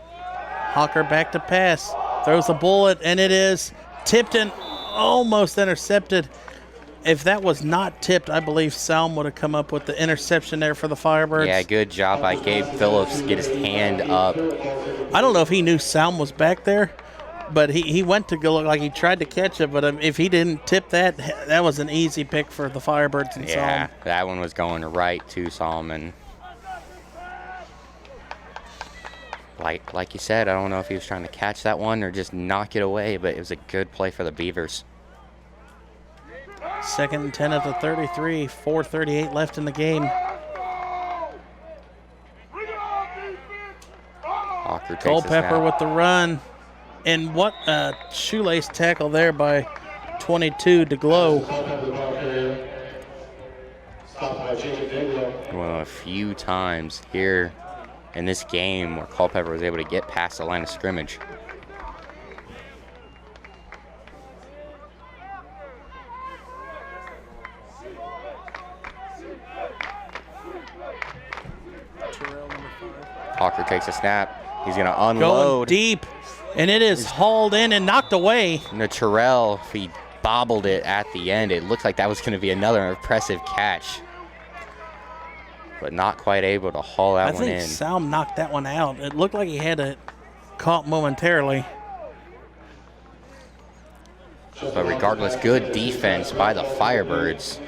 Hawker back to pass, throws a bullet, and it is tipped in. almost intercepted. If that was not tipped, I believe Salm would have come up with the interception there for the Firebirds. Yeah, good job by Gabe Phillips to get his hand up. I don't know if he knew Salm was back there, but he went to go look like he tried to catch it. But if he didn't tip that, that was an easy pick for the Firebirds and Yeah, Salm. that one was going right to Solomon. Like you said, I don't know if he was trying to catch that one or just knock it away, but it was a good play for the Beavers. 2nd and 10 at the 33, 4:38 left in the game. Hawker takes Culpepper the snap. with the run. And what a shoelace tackle there by 22 DeGlow. One of a few times here in this game where Culpepper was able to get past the line of scrimmage. Hawker takes a snap. He's going to Going unload. deep. And it is hauled in and knocked away. And Terrell, if he bobbled it at the end, it looks like that was going to be another impressive catch. But not quite able to haul that one in. I think Salm knocked that one out. It looked like he had it caught momentarily. But regardless, good defense by the Firebirds.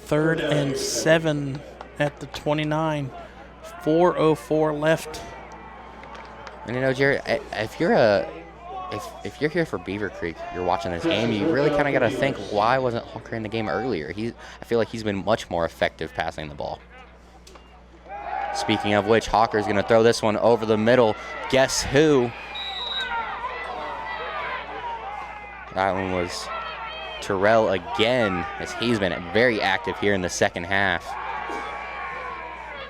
3rd and 7 at the 29. 4:04 left. And you know, Jared, if you're here for Beavercreek, you're watching this game, you really kind of got to think, why wasn't Hawker in the game earlier? I feel like he's been much more effective passing the ball. Speaking of which, Hawker's going to throw this one over the middle. Guess who? That one was Terrell again, as he's been very active here in the second half.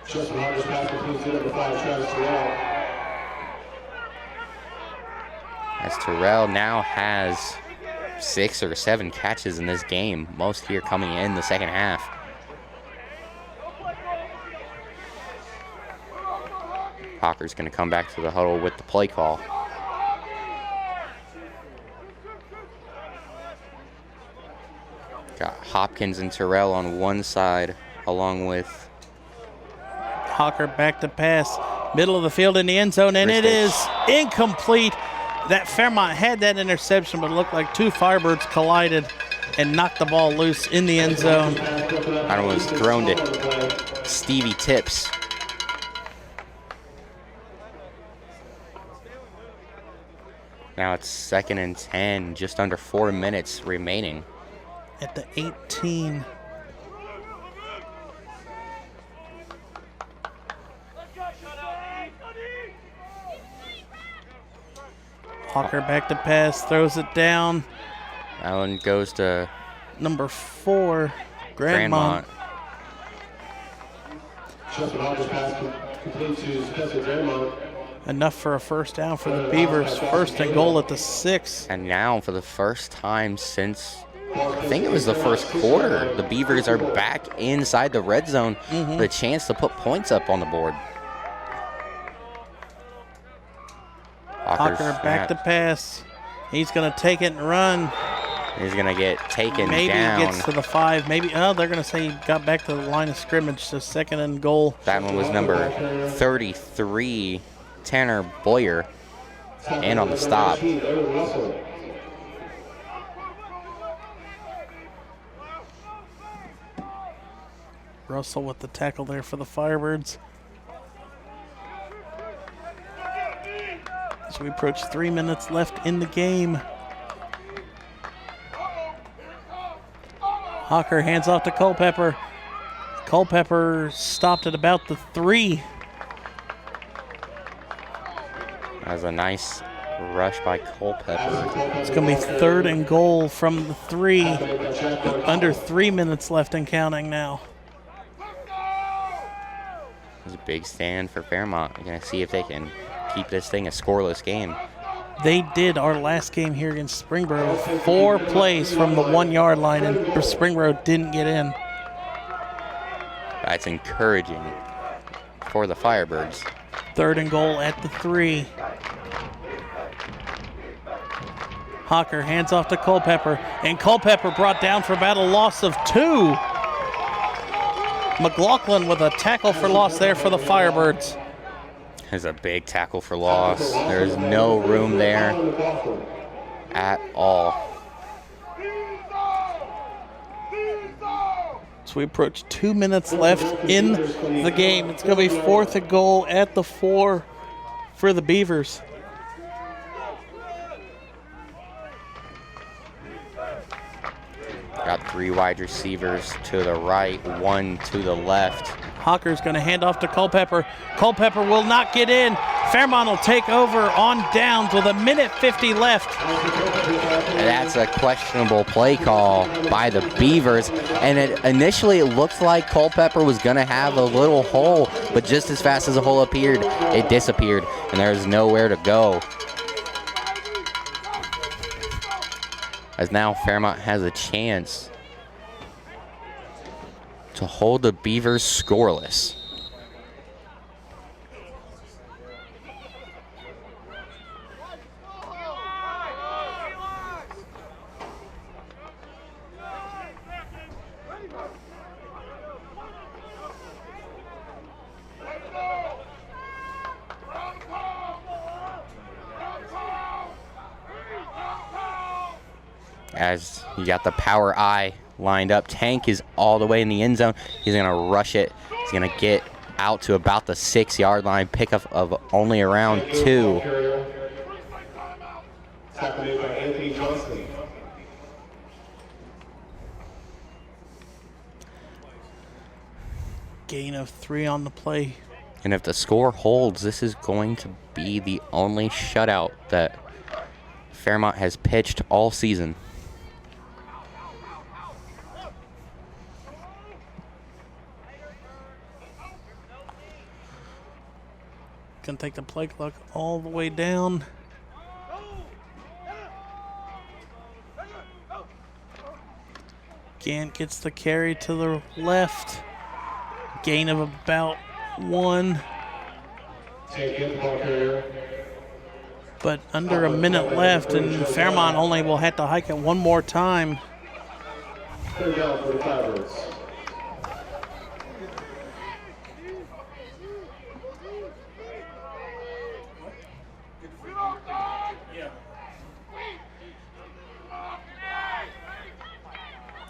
Justin Hawker's pass completes to number 5, Travis Terrell. As Terrell now has 6 or 7 catches in this game, most here coming in the second half. Hawker's going to come back to the huddle with the play call. Got Hopkins and Terrell on one side, along with Hawker back to pass. Middle of the field in the end zone, and it is incomplete. That Fairmont had that interception, but it looked like two Firebirds collided and knocked the ball loose in the end zone. That one was thrown to Stevie Tips. Now it's 2nd and 10, just under 4 minutes remaining. At the 18. Hawker back to pass, throws it down. That one goes to Number 4, Grandmont. Justin Hawker's pass completes to Spencer Grandmont. Enough for a first down for the Beavers. 1st and goal at the 6. And now for the first time since, I think it was the first quarter, the Beavers are back inside the red zone with a chance to put points up on the board. Hawker back to pass. He's going to take it and run. He's going to get taken Maybe down. he gets to the 5. Maybe, they're going to say he got back to the line of scrimmage, so 2nd and goal. That one was number 33, Tanner Boyer, and on the stop. Russell with the tackle there for the Firebirds. As we approach 3 minutes left in the game. Hawker hands off to Culpepper. Culpepper stopped at about the 3. That was a nice rush by Culpepper. It's going to be 3rd and goal from the 3. Under 3 minutes left and counting now. It's a big stand for Fairmont. We're going to see if they can keep this thing a scoreless game. They did our last game here against Springboro. 4 plays from the 1-yard line, and Springboro didn't get in. That's encouraging for the Firebirds. 3rd and goal at the 3. Hawker hands off to Culpepper, and Culpepper brought down for about a loss of 2. McLaughlin with a tackle for loss there for the Firebirds. There's a big tackle for loss. There's no room there at all. So we approach 2 minutes left in the game. It's going to be 4th and goal at the 4 for the Beavers. Got 3 wide receivers to the right, 1 to the left. Hawker's going to hand off to Culpepper. Culpepper will not get in. Fairmont will take over on downs with 1:50 left. That's a questionable play call by the Beavers. And initially it looked like Culpepper was going to have a little hole, but just as fast as the hole appeared, it disappeared, and there's nowhere to go. As now Fairmont has a chance to hold the Beavers scoreless. As you got the power eye lined up, Tank is all the way in the end zone. He's going to rush it. He's going to get out to about the 6-yard line, pickup of only around 2. Tackle made by Anthony Johnson. Gain of 3 on the play. And if the score holds, this is going to be the only shutout that Fairmont has pitched all season. Can take the play clock all the way down. Gant gets the carry to the left. Gain of about 1. Tank in the ball carrier. But under a minute left, and Fairmont only will have to hike it one more time. Third down for the Firebirds.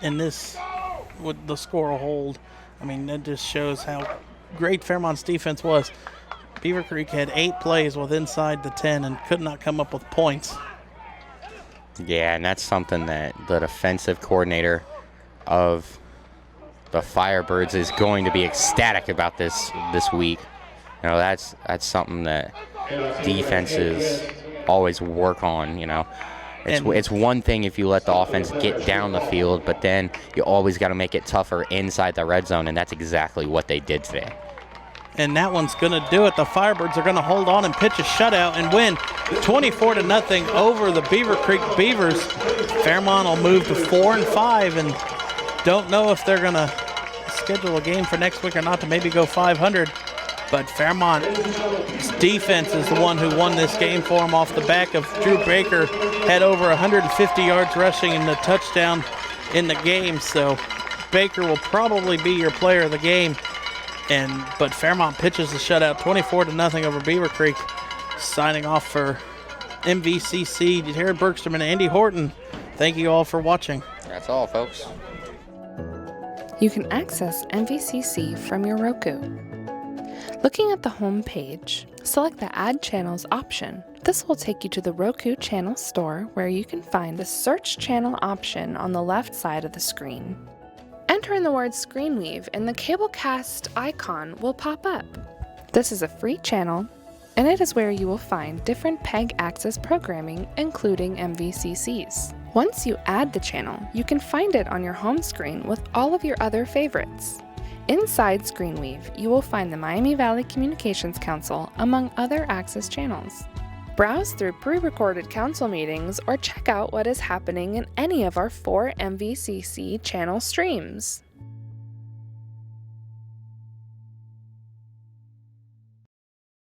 And this, with the score will hold, I mean, that just shows how great Fairmont's defense was. Beavercreek had 8 plays with inside the 10 and could not come up with points. Yeah, and that's something that the defensive coordinator of the Firebirds is going to be ecstatic about this week. You know, that's something that defenses always work on, you know. It's one thing if you let the offense get down the field, but then you always got to make it tougher inside the red zone, and that's exactly what they did today. And that one's going to do it. The Firebirds are going to hold on and pitch a shutout and win 24-0 over the Beavercreek Beavers. Fairmont will move to 4-5 and don't know if they're going to schedule a game for next week or not to maybe go 500. But Fairmont's defense is the one who won this game for them off the back of Drew Baker. Had over 150 yards rushing and a touchdown in the game. So Baker will probably be your player of the game. But Fairmont pitches the shutout 24-0 over Beavercreek. Signing off for MVCC, Jared Bergstrom and Andy Horton. Thank you all for watching. That's all, folks. You can access MVCC from your Roku. Looking at the home page, select the Add Channels option. This will take you to the Roku channel store where you can find the Search Channel option on the left side of the screen. Enter in the word Screenweave and the Cablecast icon will pop up. This is a free channel, and it is where you will find different PEG access programming, including MVCCs. Once you add the channel, you can find it on your home screen with all of your other favorites. Inside Screenweave, you will find the Miami Valley Communications Council, among other access channels. Browse through pre-recorded council meetings or check out what is happening in any of our 4 MVCC channel streams.